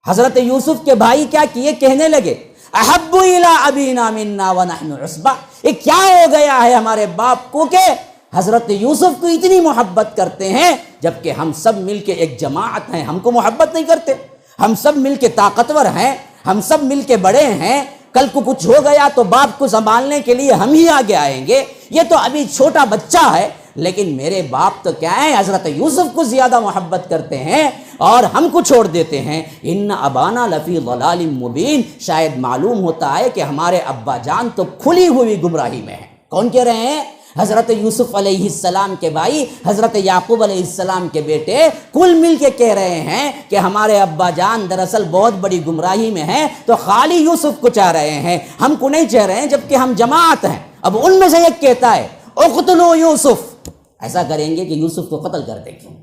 [SPEAKER 1] حضرت یوسف کے بھائی کیا کیے، کہنے لگے احب الی ابینا منا ونحن عصبہ، یہ کیا ہو گیا ہے ہمارے باپ کو کہ حضرت یوسف کو اتنی محبت کرتے ہیں، جبکہ ہم سب مل کے ایک جماعت ہیں، ہم کو محبت نہیں کرتے۔ ہم سب مل کے طاقتور ہیں، ہم سب مل کے بڑے ہیں، کل کو کچھ ہو گیا تو باپ کو سنبھالنے کے لیے ہم ہی آگے آئیں گے، یہ تو ابھی چھوٹا بچہ ہے، لیکن میرے باپ تو کیا ہے، حضرت یوسف کو زیادہ محبت کرتے ہیں اور ہم کو چھوڑ دیتے ہیں۔ ان ابانا لفی ضلال مبین، شاید معلوم ہوتا ہے کہ ہمارے ابا جان تو کھلی ہوئی گمراہی میں ہیں۔ کون کہہ رہے ہیں؟ حضرت یوسف علیہ السلام کے بھائی، حضرت یعقوب علیہ السلام کے بیٹے، کل مل کے کہہ رہے ہیں کہ ہمارے ابا جان دراصل بہت بڑی گمراہی میں ہیں، تو خالی یوسف کو چاہ رہے ہیں، ہم کو نہیں چاہ رہے ہیں، جبکہ ہم جماعت ہیں۔ اب ان میں سے ایک کہتا ہے اقتلوا یوسف، ایسا کریں گے کہ یوسف کو قتل کر دیں گے۔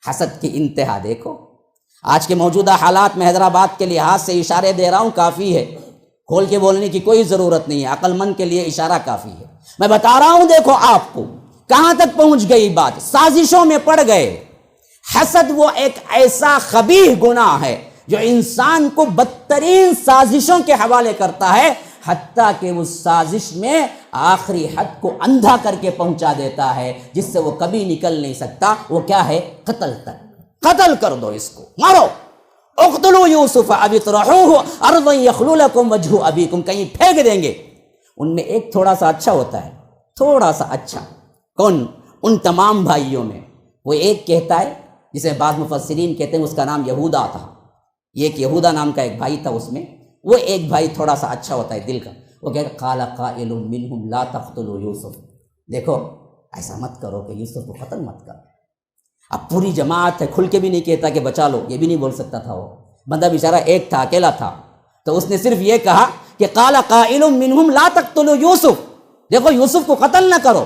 [SPEAKER 1] حسد کی انتہا دیکھو۔ آج کے موجودہ حالات میں حیدرآباد کے لحاظ سے اشارے دے رہا ہوں، کافی ہے، کھول کے بولنے کی کوئی ضرورت نہیں ہے، عقل مند کے لیے اشارہ کافی ہے۔ میں بتا رہا ہوں، دیکھو آپ کو کہاں تک پہنچ گئی بات، سازشوں میں پڑ گئے۔ حسد وہ ایک ایسا خبیث گناہ ہے جو انسان کو بدترین سازشوں کے حوالے کرتا ہے، حتیٰ کہ اس سازش میں آخری حد کو اندھا کر کے پہنچا دیتا ہے، جس سے وہ کبھی نکل نہیں سکتا۔ وہ کیا ہے؟ قتل تک، قتل کر دو، اس کو مارو۔ اقتلوا یوسف او اطرحوه ارضا یخل لکم وجہ ابیکم، کہیں پھینک دیں گے۔ ان میں ایک تھوڑا سا اچھا ہوتا ہے، تھوڑا سا اچھا، کون؟ ان تمام بھائیوں میں وہ ایک کہتا ہے جسے بعض مفسرین کہتے ہیں اس کا نام یہودا تھا، یہ ایک یہودا نام کا ایک بھائی تھا، اس میں وہ ایک بھائی تھوڑا سا اچھا ہوتا ہے دل کا، وہ کہتا قال قائل منہم لا تقتلوا یوسف، دیکھو ایسا مت کرو کہ یوسف کو قتل مت کرو۔ اب پوری جماعت ہے، کھل کے بھی نہیں کہتا کہ بچا لو، یہ بھی نہیں بول سکتا تھا، وہ بندہ بیچارہ ایک تھا، اکیلا تھا، تو اس نے صرف یہ کہا کہ قال قائل منہم لا تقتلوا یوسف، دیکھو یوسف کو قتل نہ کرو،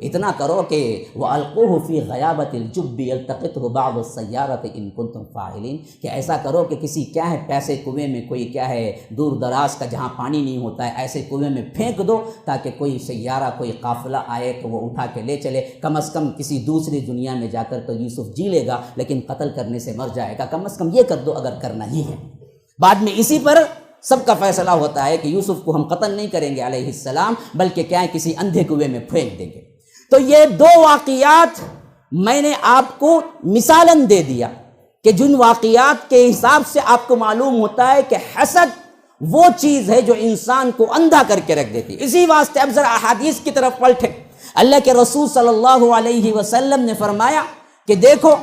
[SPEAKER 1] اتنا کرو کہ وَأَلْقُوهُ فِي غَيَابَةِ الْجُبِّ يَلْتَقِطْهُ بَعْضُ السَّيَّارَةِ إِن كُنتُمْ فَاعِلِينَ، کہ ایسا کرو کہ کسی کیا ہے پیسے کنویں میں، کوئی کیا ہے دور دراز کا جہاں پانی نہیں ہوتا ہے، ایسے کنویں میں پھینک دو تاکہ کوئی سیارہ کوئی قافلہ آئے تو وہ اٹھا کے لے چلے، کم از کم کسی دوسری دنیا میں جا کر تو یوسف جی لے گا لیکن قتل کرنے سے مر جائے گا، کم از کم یہ کر دو اگر کرنا ہی ہے۔ بعد میں اسی پر سب کا فیصلہ ہوتا ہے کہ یوسف کو ہم قتل نہیں کریں گے علیہ السلام، بلکہ کیا ہے کسی اندھے کنویں میں پھینک دیں گے۔ تو یہ دو واقعات میں نے آپ کو مثالاً دے دیا کہ جن واقعات کے حساب سے آپ کو معلوم ہوتا ہے کہ حسد وہ چیز ہے جو انسان کو اندھا کر کے رکھ دیتی۔ اسی واسطے اب ذرا احادیث کی طرف پلٹیں۔ اللہ کے رسول صلی اللہ علیہ وسلم نے فرمایا کہ دیکھو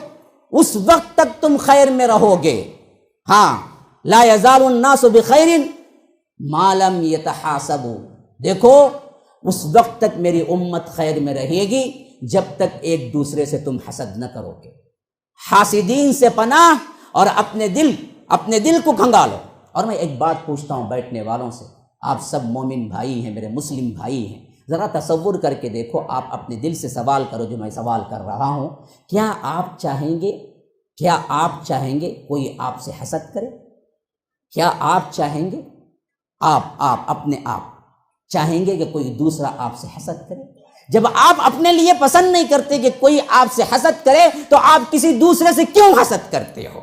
[SPEAKER 1] اس وقت تک تم خیر میں رہو گے، ہاں لا یزال الناس بخیر ما لم یتحاسبوا، دیکھو اس وقت تک میری امت خیر میں رہے گی جب تک ایک دوسرے سے تم حسد نہ کرو گے۔ حاسدین سے پناہ اور اپنے دل کو کھنگالو۔ اور میں ایک بات پوچھتا ہوں بیٹھنے والوں سے، آپ سب مومن بھائی ہیں، میرے مسلم بھائی ہیں، ذرا تصور کر کے دیکھو، آپ اپنے دل سے سوال کرو جو میں سوال کر رہا ہوں، کیا آپ چاہیں گے کوئی آپ سے حسد کرے؟ کیا آپ چاہیں گے آپ اپنے آپ چاہیں گے کہ کوئی دوسرا آپ سے حسد کرے؟ جب آپ اپنے لیے پسند نہیں کرتے کہ کوئی آپ سے حسد کرے تو آپ کسی دوسرے سے کیوں حسد کرتے ہو؟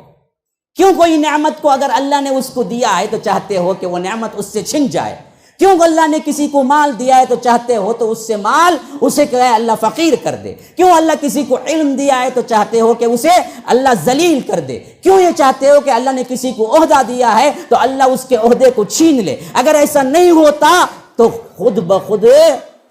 [SPEAKER 1] کیوں کوئی نعمت کو اگر اللہ نے اس کو دیا ہے تو چاہتے ہو کہ وہ نعمت اس سے چھن جائے؟ کیوں اللہ نے کسی کو مال دیا ہے تو چاہتے ہو تو اس سے مال اسے کہ اللہ فقیر کر دے؟ کیوں اللہ کسی کو علم دیا ہے تو چاہتے ہو کہ اسے اللہ ذلیل کر دے؟ کیوں یہ چاہتے ہو کہ اللہ نے کسی کو عہدہ دیا ہے تو اللہ اس کے عہدے کو چھین لے؟ اگر ایسا نہیں ہوتا تو خود بخود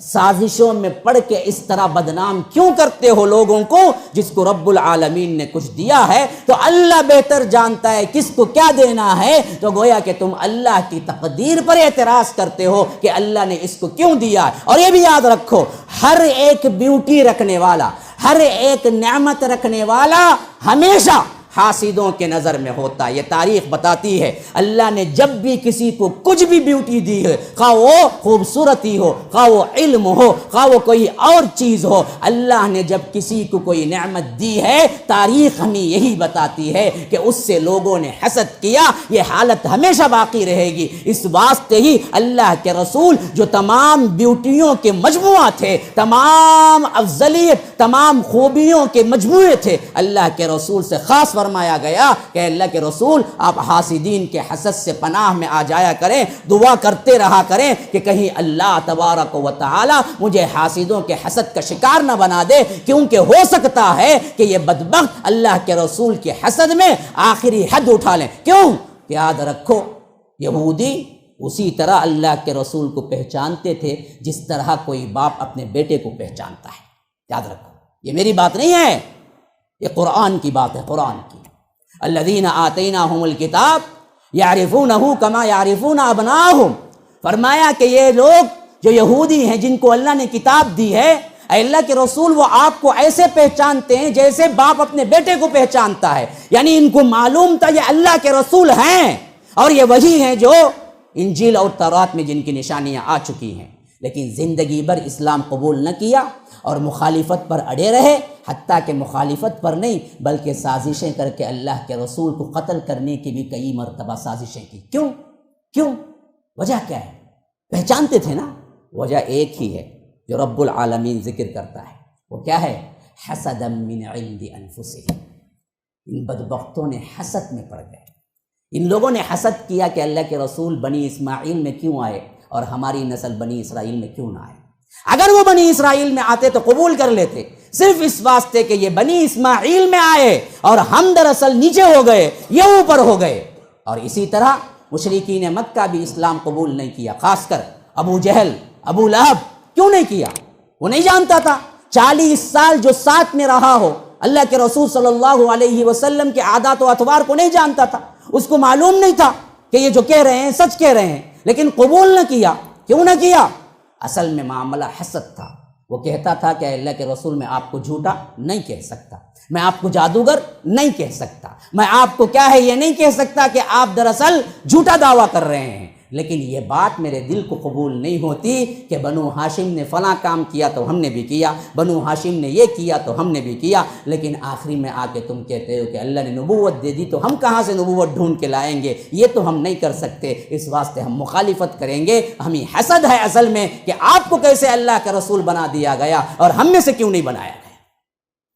[SPEAKER 1] سازشوں میں پڑھ کے اس طرح بدنام کیوں کرتے ہو لوگوں کو جس کو رب العالمین نے کچھ دیا ہے؟ تو اللہ بہتر جانتا ہے کس کو کیا دینا ہے، تو گویا کہ تم اللہ کی تقدیر پر اعتراض کرتے ہو کہ اللہ نے اس کو کیوں دیا ہے۔ اور یہ بھی یاد رکھو، ہر ایک بیوٹی رکھنے والا، ہر ایک نعمت رکھنے والا ہمیشہ حاسدوں کے نظر میں ہوتا ہے۔ یہ تاریخ بتاتی ہے اللہ نے جب بھی کسی کو کچھ بھی بیوٹی دی ہے، خواہ وہ خوبصورتی ہو، خواہ وہ علم ہو، خواہ وہ کوئی اور چیز ہو، اللہ نے جب کسی کو کوئی نعمت دی ہے تاریخ ہمیں یہی بتاتی ہے کہ اس سے لوگوں نے حسد کیا، یہ حالت ہمیشہ باقی رہے گی۔ اس واسطے ہی اللہ کے رسول جو تمام بیوٹیوں کے مجموعہ تھے، تمام افضلیت، تمام خوبیوں کے مجموعے تھے، اللہ کے رسول سے خاص فرمایا گیا کہ اللہ کے رسول آپ حاسدین کے حسد سے پناہ میں آ جایا کریں، دعا کرتے رہا کریں کہ کہیں اللہ تبارک و تعالی مجھے حاسدوں کے حسد کا شکار نہ بنا دے، کیونکہ ہو سکتا ہے کہ یہ بدبخت اللہ کے رسول کے حسد میں آخری حد اٹھا لیں۔ کیوں؟ یاد رکھو یہودی اسی طرح اللہ کے رسول کو پہچانتے تھے جس طرح کوئی باپ اپنے بیٹے کو پہچانتا ہے۔ یاد رکھو، یہ میری بات نہیں ہے، یہ قرآن کی بات ہے، قرآن کی۔ الذین آتیناہم الکتاب یعرفونہ کما یعرفون ابناءہم، فرمایا کہ یہ لوگ جو یہودی ہیں جن کو اللہ نے کتاب دی ہے، اے اللہ کے رسول وہ آپ کو ایسے پہچانتے ہیں جیسے باپ اپنے بیٹے کو پہچانتا ہے، یعنی ان کو معلوم تھا یہ اللہ کے رسول ہیں اور یہ وہی ہیں جو انجیل اور تورات میں جن کی نشانیاں آ چکی ہیں، لیکن زندگی بھر اسلام قبول نہ کیا اور مخالفت پر اڑے رہے، حتیٰ کہ مخالفت پر نہیں بلکہ سازشیں کر کے اللہ کے رسول کو قتل کرنے کی بھی کئی مرتبہ سازشیں کی۔ کیوں؟ وجہ کیا ہے؟ پہچانتے تھے نا، وجہ ایک ہی ہے جو رب العالمین ذکر کرتا ہے، وہ کیا ہے؟ حسدا من عند انفسہم، ان بدبختوں نے حسد میں پڑ گئے، ان لوگوں نے حسد کیا کہ اللہ کے رسول بنی اسماعیل میں کیوں آئے اور ہماری نسل بنی اسرائیل میں کیوں نہ آئے؟ اگر وہ بنی اسرائیل میں آتے تو قبول کر لیتے، صرف اس واسطے کہ یہ بنی اسماعیل میں آئے اور ہم دراصل نیچے ہو گئے، یہ اوپر ہو گئے۔ اور اسی طرح مشرکین مکہ بھی اسلام قبول نہیں کیا، خاص کر ابو جہل، ابو لہب۔ کیوں نہیں کیا؟ وہ نہیں جانتا تھا۔ 40 سال جو ساتھ میں رہا ہو، اللہ کے رسول صلی اللہ علیہ وسلم کے عادات و اطوار کو نہیں جانتا تھا، اس کو معلوم نہیں تھا کہ یہ جو کہہ رہے ہیں سچ کہہ رہے ہیں، لیکن قبول نہ کیا۔ کیوں نہ کیا؟ اصل میں معاملہ حسد تھا۔ وہ کہتا تھا کہ اللہ کے رسول میں آپ کو جھوٹا نہیں کہہ سکتا، میں آپ کو جادوگر نہیں کہہ سکتا، میں آپ کو کیا ہے یہ نہیں کہہ سکتا کہ آپ دراصل جھوٹا دعویٰ کر رہے ہیں۔ لیکن یہ بات میرے دل کو قبول نہیں ہوتی کہ بنو ہاشم نے فلاں کام کیا تو ہم نے بھی کیا، بنو ہاشم نے یہ کیا تو ہم نے بھی کیا، لیکن آخری میں آ کے تم کہتے ہو کہ اللہ نے نبوت دے دی تو ہم کہاں سے نبوت ڈھونڈ کے لائیں گے، یہ تو ہم نہیں کر سکتے، اس واسطے ہم مخالفت کریں گے۔ ہمیں حسد ہے اصل میں کہ آپ کو کیسے اللہ کا رسول بنا دیا گیا اور ہم میں سے کیوں نہیں بنایا گیا۔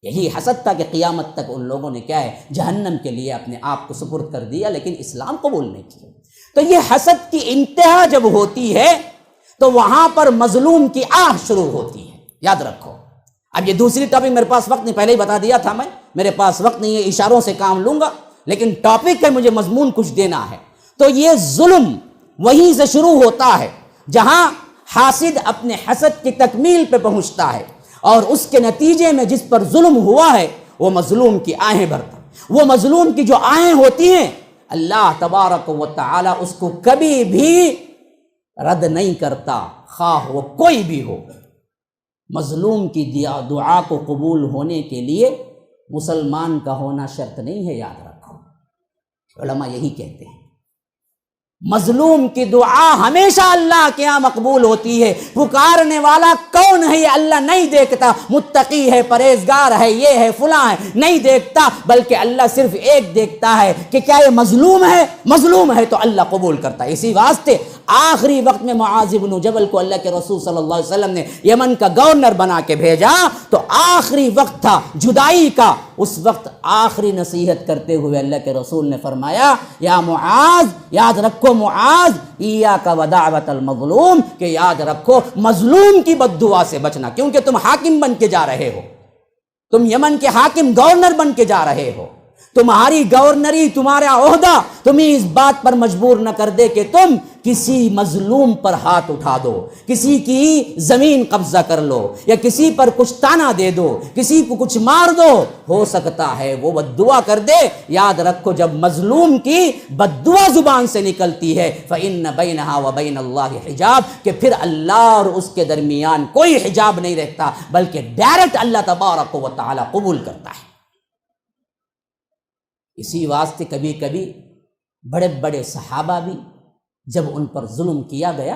[SPEAKER 1] یہی حسد تھا کہ قیامت تک ان لوگوں نے کیا ہے جہنم کے لیے اپنے آپ کو سپرد کر دیا، لیکن اسلام قبول نہیں کیا۔ تو یہ حسد کی انتہا جب ہوتی ہے تو وہاں پر مظلوم کی آہ شروع ہوتی ہے، یاد رکھو۔ اب یہ دوسری ٹاپک میرے پاس وقت نہیں، پہلے ہی بتا دیا تھا میں، میرے پاس وقت نہیں ہے، اشاروں سے کام لوں گا، لیکن ٹاپک ہے، مجھے مضمون کچھ دینا ہے۔ تو یہ ظلم وہیں سے شروع ہوتا ہے جہاں حاسد اپنے حسد کی تکمیل پہ پہنچتا ہے، اور اس کے نتیجے میں جس پر ظلم ہوا ہے وہ مظلوم کی آہیں بھرتا ہے۔ وہ مظلوم کی جو آہیں ہوتی ہیں اللہ تبارک و تعالی اس کو کبھی بھی رد نہیں کرتا، خواہ وہ کوئی بھی ہو۔ مظلوم کی دعا کو قبول ہونے کے لیے مسلمان کا ہونا شرط نہیں ہے، یاد رکھو۔ علماء یہی کہتے ہیں مظلوم کی دعا ہمیشہ اللہ کے یہاں مقبول ہوتی ہے۔ پکارنے والا کون ہے یہ اللہ نہیں دیکھتا، متقی ہے، پرہیزگار ہے، یہ ہے، فلاں ہے، نہیں دیکھتا، بلکہ اللہ صرف ایک دیکھتا ہے کہ کیا یہ مظلوم ہے۔ مظلوم ہے تو اللہ قبول کرتا ہے۔ اسی واسطے آخری وقت میں معاذ بن جبل کو اللہ کے رسول صلی اللہ علیہ وسلم نے یمن کا گورنر بنا کے بھیجا، تو آخری وقت تھا جدائی کا، اس وقت آخری نصیحت کرتے ہوئے اللہ کے رسول نے فرمایا یا معاذ، یاد رکھو معاذ، ایاک ودعوۃ المظلوم، کہ یاد رکھو مظلوم کی بد دعا سے بچنا، کیونکہ تم حاکم بن کے جا رہے ہو، تم یمن کے حاکم گورنر بن کے جا رہے ہو، تمہاری گورنری، تمہارا عہدہ تمہیں اس بات پر مجبور نہ کر دے کہ تم کسی مظلوم پر ہاتھ اٹھا دو، کسی کی زمین قبضہ کر لو، یا کسی پر کچھ تانا دے دو، کسی کو کچھ مار دو، ہو سکتا ہے وہ بد دعا کر دے۔ یاد رکھو جب مظلوم کی بد دعا زبان سے نکلتی ہے فَإِنَّ بَيْنَهَا وَبَيْنَ اللَّهِ حجاب، کہ پھر اللہ اور اس کے درمیان کوئی حجاب نہیں رہتا، بلکہ ڈائریکٹ اللہ تبارک و تعالی قبول کرتا ہے۔ اسی واسطے کبھی کبھی بڑے بڑے صحابہ بھی جب ان پر ظلم کیا گیا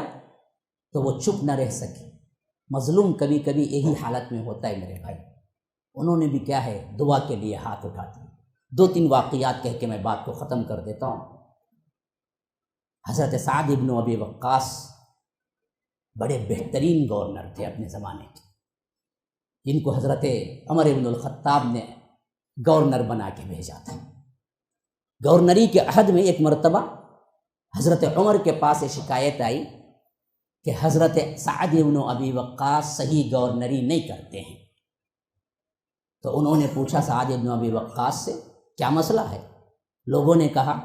[SPEAKER 1] تو وہ چپ نہ رہ سکے۔ مظلوم کبھی کبھی یہی حالت میں ہوتا ہے میرے بھائی، انہوں نے بھی کیا ہے دعا کے لیے ہاتھ اٹھا دیا۔ 2-3 واقعات کہہ کے میں بات کو ختم کر دیتا ہوں۔ حضرت سعد ابن ابی وقاص بڑے بہترین گورنر تھے اپنے زمانے کے، جن کو حضرت عمر ابن الخطاب نے گورنر بنا کے بھیجا تھا۔ گورنری کے عہد میں ایک مرتبہ حضرت عمر کے پاس یہ شکایت آئی کہ حضرت سعد ابن ابی وقاص صحیح گورنری نہیں کرتے ہیں۔ تو انہوں نے پوچھا سعد ابن ابی وقاص سے کیا مسئلہ ہے؟ لوگوں نے کہا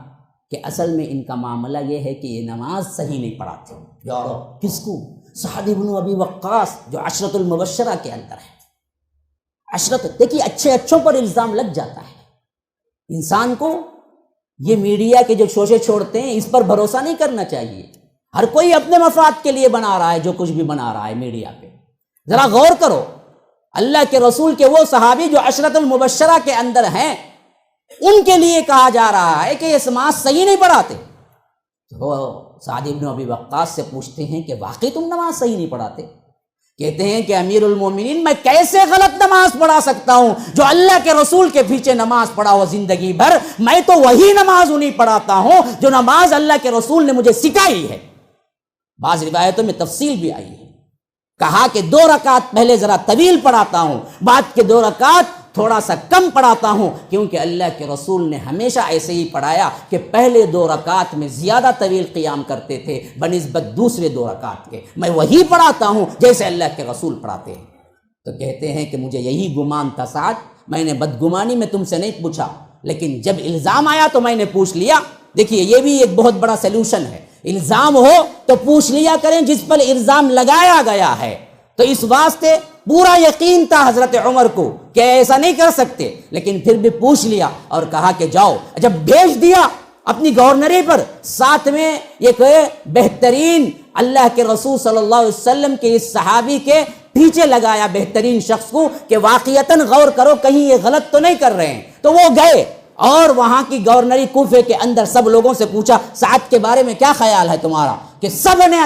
[SPEAKER 1] کہ اصل میں ان کا معاملہ یہ ہے کہ یہ نماز صحیح نہیں پڑھاتے۔ یار کس کو؟ سعد ابن ابی وقاص جو عشرۃ المبشرہ کے اندر ہے۔ عشرت دیکھیے، اچھے اچھوں پر الزام لگ جاتا ہے۔ انسان کو یہ میڈیا کے جو شوشے چھوڑتے ہیں اس پر بھروسہ نہیں کرنا چاہیے۔ ہر کوئی اپنے مفاد کے لیے بنا رہا ہے جو کچھ بھی بنا رہا ہے میڈیا پہ۔ ذرا غور کرو، اللہ کے رسول کے وہ صحابی جو عشرۃ المبشرہ کے اندر ہیں، ان کے لیے کہا جا رہا ہے کہ یہ نماز صحیح نہیں پڑھاتے۔ تو سعد ابن ابی وقاص سے پوچھتے ہیں کہ واقعی تم نماز صحیح نہیں پڑھاتے؟ کہتے ہیں کہ امیر المومنین میں کیسے غلط نماز پڑھا سکتا ہوں جو اللہ کے رسول کے پیچھے نماز پڑھا ہوا زندگی بھر، میں تو وہی نماز انہیں پڑھاتا ہوں جو نماز اللہ کے رسول نے مجھے سکھائی ہے۔ بعض روایتوں میں تفصیل بھی آئی ہے، کہا کہ 2 رکعت پہلے ذرا طویل پڑھاتا ہوں، بعد کے 2 رکعت تھوڑا سا کم پڑھاتا ہوں، کیونکہ اللہ کے رسول نے ہمیشہ ایسے ہی پڑھایا کہ پہلے 2 رکعت میں زیادہ طویل قیام کرتے تھے بنسبت دوسرے 2 رکعت کے۔ میں وہی پڑھاتا ہوں جیسے اللہ کے رسول پڑھاتے ہیں۔ تو کہتے ہیں کہ مجھے یہی گمان تھا سعد، میں نے بدگمانی میں تم سے نہیں پوچھا، لیکن جب الزام آیا تو میں نے پوچھ لیا۔ دیکھیے یہ بھی ایک بہت بڑا سلوشن ہے، الزام ہو تو پوچھ لیا کریں جس پر الزام لگایا گیا ہے۔ تو اس واسطے پورا یقین تھا حضرت عمر کو کہ ایسا نہیں کر سکتے، لیکن پھر بھی پوچھ لیا اور کہا کہ جاؤ۔ جب بھیج دیا اپنی گورنری پر، ساتھ میں یہ کہ بہترین اللہ کے رسول صلی اللہ علیہ وسلم کے اس صحابی کے پیچھے لگایا بہترین شخص کو کہ واقعتاً غور کرو کہیں یہ غلط تو نہیں کر رہے ہیں۔ تو وہ گئے اور وہاں کی گورنری کوفے کے اندر سب لوگوں سے پوچھا سعد کے بارے میں کیا خیال ہے تمہارا، کہ سب نے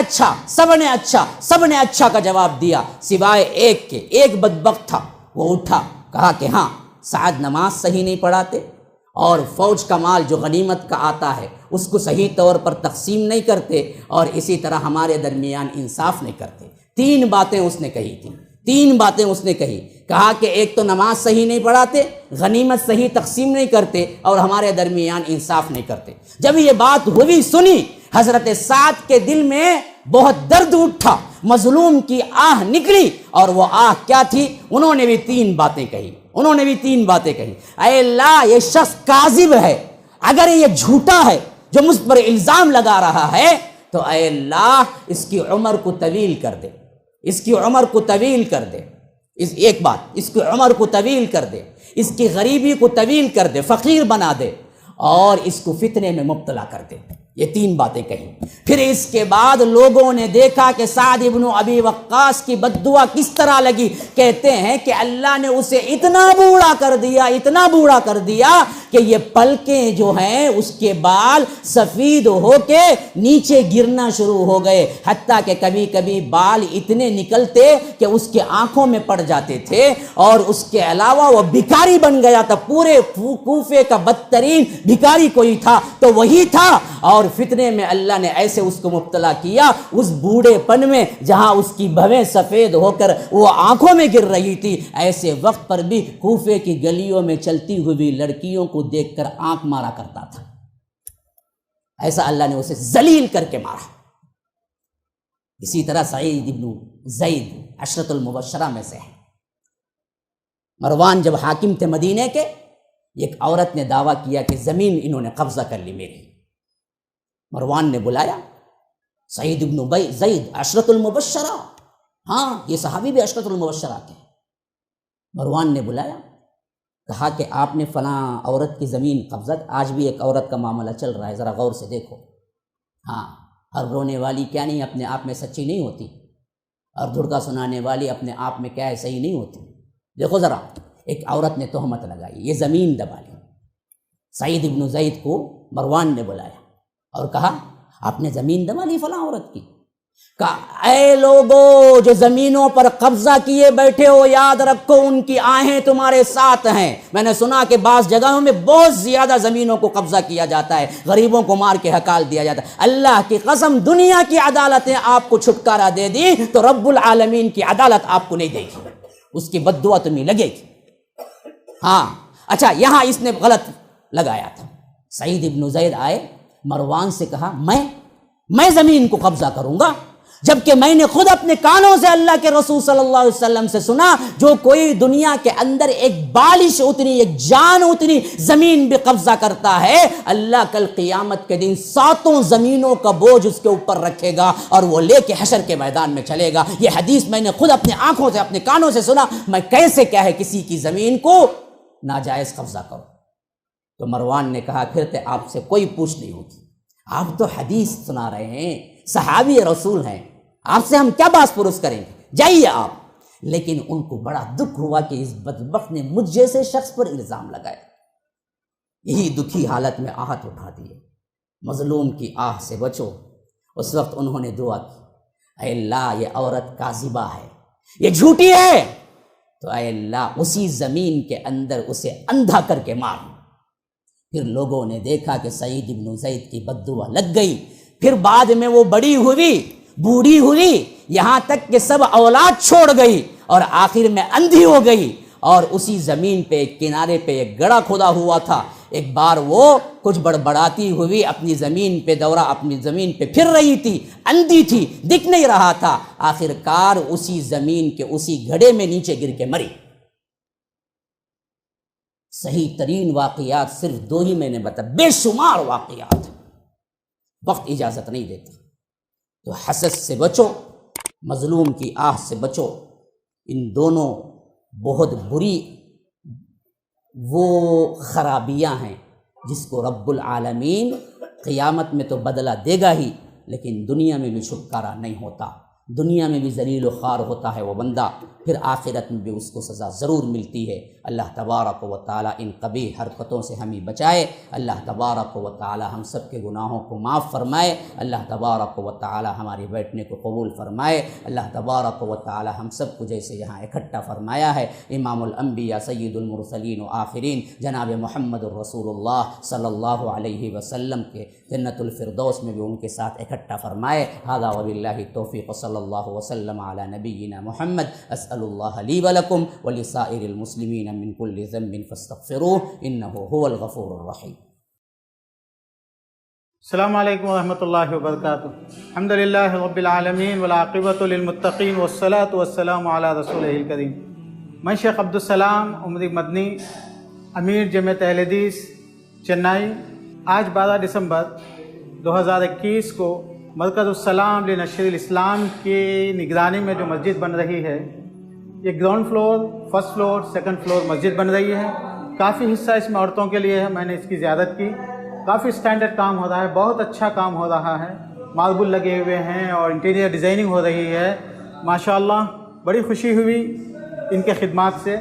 [SPEAKER 1] اچھا کا جواب دیا سوائے ایک کے۔ ایک بدبخت تھا، وہ اٹھا کہا کہ ہاں سعد نماز صحیح نہیں پڑھاتے اور فوج کا مال جو غنیمت کا آتا ہے اس کو صحیح طور پر تقسیم نہیں کرتے، اور اسی طرح ہمارے درمیان انصاف نہیں کرتے۔ تین باتیں اس نے کہی، کہا کہ ایک تو نماز صحیح نہیں پڑھاتے، غنیمت صحیح تقسیم نہیں کرتے، اور ہمارے درمیان انصاف نہیں کرتے۔ جب یہ بات ہوئی سنی، حضرت سعد کے دل میں بہت درد اٹھا، مظلوم کی آہ نکلی، اور وہ آہ کیا تھی؟ انہوں نے بھی تین باتیں کہی۔ اے اللہ یہ شخص کاذب ہے، اگر یہ جھوٹا ہے جو مجھ پر الزام لگا رہا ہے تو اے اللہ اس کی عمر کو طویل کر دے، اس کی عمر کو طویل کر دے، ایک بات، اس کی عمر کو طویل کر دے، اس کی غریبی کو طویل کر دے، فقیر بنا دے، اور اس کو فتنے میں مبتلا کر دے۔ یہ تین باتیں کہیں۔ پھر اس کے بعد لوگوں نے دیکھا کہ سعد ابن ابی وقاص کی بد دعا کس طرح لگی۔ کہتے ہیں کہ اللہ نے اسے اتنا بوڑھا کر دیا کہ یہ پلکیں جو ہیں اس کے بال سفید ہو کے نیچے گرنا شروع ہو گئے، حتیٰ کہ کبھی کبھی بال اتنے نکلتے کہ اس کے آنکھوں میں پڑ جاتے تھے، اور اس کے علاوہ وہ بھکاری بن گیا تھا۔ پورے کوفے کا بدترین بھکاری کوئی تھا تو وہی تھا، اور فتنے میں اللہ نے ایسے اس کو مبتلا کیا، اس بوڑھے پن میں جہاں اس کی بھویں سفید ہو کر وہ آنکھوں میں گر رہی تھی، ایسے وقت پر بھی کوفے کی گلیوں میں چلتی ہوئی لڑکیوں کو دیکھ کر آنکھ مارا کرتا تھا۔ ایسا اللہ نے اسے ذلیل کر کے مارا۔ اسی طرح سعید ابن زید عشرۃ المبشرہ میں سے ہے۔ مروان جب حاکم تھے مدینے کے، ایک عورت نے دعویٰ کیا کہ زمین انہوں نے قبضہ کر لی میری۔ مروان نے بلایا سعید ابن زید عشرۃ المبشرہ، ہاں یہ صحابی بھی عشرۃ المبشرہ کے۔ مروان نے بلایا، کہا کہ آپ نے فلاں عورت کی زمین قبضہ، آج بھی ایک عورت کا معاملہ چل رہا ہے، ذرا غور سے دیکھو۔ ہاں ہر رونے والی کیا نہیں اپنے آپ میں سچی نہیں ہوتی، اور دھڑکا سنانے والی اپنے آپ میں کیا ہے صحیح نہیں ہوتی۔ دیکھو ذرا، ایک عورت نے تہمت لگائی، یہ زمین دبا لی۔ سعید ابن زید کو مروان نے بلایا اور کہا آپ نے زمین دبا لی فلاں عورت کی۔ کہا اے لوگو جو زمینوں پر قبضہ کیے بیٹھے ہو، یاد رکھو ان کی آہیں تمہارے ساتھ ہیں۔ میں نے سنا کہ بعض جگہوں میں بہت زیادہ زمینوں کو قبضہ کیا جاتا ہے، غریبوں کو مار کے ہکال دیا جاتا ہے۔ اللہ کی قسم دنیا کی عدالتیں آپ کو چھٹکارا دے دی تو رب العالمین کی عدالت آپ کو نہیں دے گی، اس کی بد دعا تمہیں لگے گی۔ ہاں اچھا، یہاں اس نے غلط لگایا تھا۔ سعید ابن زید آئے، مروان سے کہا میں زمین کو قبضہ کروں گا، جبکہ میں نے خود اپنے کانوں سے اللہ کے رسول صلی اللہ علیہ وسلم سے سنا جو کوئی دنیا کے اندر ایک بالش اتنی، ایک جان اتنی زمین بھی قبضہ کرتا ہے، اللہ کل قیامت کے دن 7 زمینوں کا بوجھ اس کے اوپر رکھے گا اور وہ لے کے حشر کے میدان میں چلے گا۔ یہ حدیث میں نے خود اپنے آنکھوں سے، اپنے کانوں سے سنا، میں کیسے کیا ہے کسی کی زمین کو ناجائز قبضہ کروں؟ تو مروان نے کہا پھر تے آپ سے کوئی پوچھ نہیں ہوگی، آپ تو حدیث سنا رہے ہیں، صحابی رسول ہیں، آپ سے ہم کیا باس پرس کریں گے، جائیے آپ۔ لیکن ان کو بڑا دکھ ہوا کہ اس بدبخت نے مجھ جیسے شخص پر الزام لگایا۔ یہی دکھی حالت میں آہت اٹھا دیے، مظلوم کی آہ سے بچو۔ اس وقت انہوں نے دعا کی، اے اللہ یہ عورت کاذبہ ہے، یہ جھوٹی ہے، تو اے اللہ اسی زمین کے اندر اسے اندھا کر کے مار۔ پھر لوگوں نے دیکھا کہ سعید ابن زید کی بد دعا لگ گئی۔ پھر بعد میں وہ بڑی ہوئی، بوڑھی ہوئی، یہاں تک کہ سب اولاد چھوڑ گئی اور آخر میں اندھی ہو گئی، اور اسی زمین پہ ایک کنارے پہ ایک گڑھا کھودا ہوا تھا، ایک بار وہ کچھ بڑبڑاتی ہوئی اپنی زمین پہ دورہ اپنی زمین پہ پھر رہی تھی، اندھی تھی، دکھ نہیں رہا تھا، آخر کار اسی زمین کے اسی گھڑے میں نیچے گر کے مری۔ صحیح ترین واقعات صرف 2 ہی میں نے بتا، بے شمار واقعات، وقت اجازت نہیں دیتا۔ تو حسد سے بچو، مظلوم کی آہ سے بچو، ان دونوں بہت بری وہ خرابیاں ہیں جس کو رب العالمین قیامت میں تو بدلہ دے گا ہی، لیکن دنیا میں بھی چھٹکارا نہیں ہوتا، دنیا میں بھی ذلیل و خوار ہوتا ہے وہ بندہ، پھر آخرت میں بھی اس کو سزا ضرور ملتی ہے۔ اللہ تبارک و تعالی ان قبیح حرکتوں سے ہمیں بچائے، اللہ تبارک و تعالی ہم سب کے گناہوں کو معاف فرمائے، اللہ تبارک و تعالی ہمارے بیٹھنے کو قبول فرمائے، اللہ تبارک و تعالی ہم سب کو جیسے یہاں اکٹھا فرمایا ہے، امام الانبیاء سید المرسلین و آخرین جناب محمد الرسول اللہ صلی اللہ علیہ وسلم کے جنت الفردوس میں بھی ان کے ساتھ اکٹھا فرمائے۔ ھذا وباللہ التوفیق، صلی اللہ وسلم علی نبینا محمد۔ اسأل اللہ لی ولکم ولسائر المسلمین من کل ذنب فاستغفروہ انہ هو الغفور الرحیم۔
[SPEAKER 3] السلام علیکم ورحمۃ اللہ وبرکاتہ۔ الحمدللہ رب العالمین والعاقبۃ للمتقین والصلاۃ والسلام علی رسولہ الکریم۔ میں شیخ عبدالسلام عمری مدنی، امیر جمعیت اہل حدیث چنئی، آج 12 دسمبر 2021 کو مرکز السلام لنشر الاسلام کی نگرانی میں جو مسجد بن رہی ہے، یہ ground floor, first floor, second floor مسجد بن رہی ہے۔ کافی حصہ اس میں عورتوں کے لیے ہے، میں نے اس کی زیارت کی، کافی سٹینڈرڈ کام ہو رہا ہے، بہت اچھا کام ہو رہا ہے، ماربل لگے ہوئے ہیں اور انٹیریئر ڈیزائننگ ہو رہی ہے، ماشاءاللہ بڑی خوشی ہوئی ان کے خدمات سے۔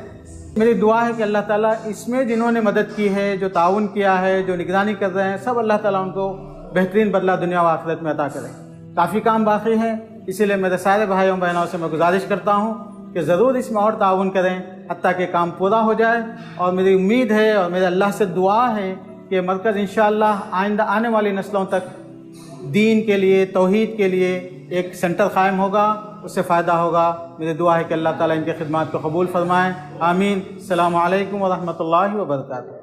[SPEAKER 3] میری دعا ہے کہ اللہ تعالیٰ اس میں جنہوں نے مدد کی ہے، جو تعاون کیا ہے، جو نگرانی کر رہے ہیں، سب اللہ تعالیٰ ان کو بہترین بدلہ دنیا و آخرت میں عطا کرے۔ کافی کام باقی ہیں، اسی لیے میرے سارے بھائیوں بہنوں سے میں گزارش کرتا ہوں کہ ضرور اس میں اور تعاون کریں حتیٰ کہ کام پورا ہو جائے۔ اور میری امید ہے اور میرے اللہ سے دعا ہے کہ مرکز انشاءاللہ آئندہ آنے والی نسلوں تک دین کے لیے، توحید کے لیے ایک سینٹر قائم ہوگا، اس سے فائدہ ہوگا۔ میری دعا ہے کہ اللہ تعالیٰ ان کی خدمات کو قبول فرمائے، آمین۔ السلام علیکم ورحمۃ اللہ وبرکاتہ۔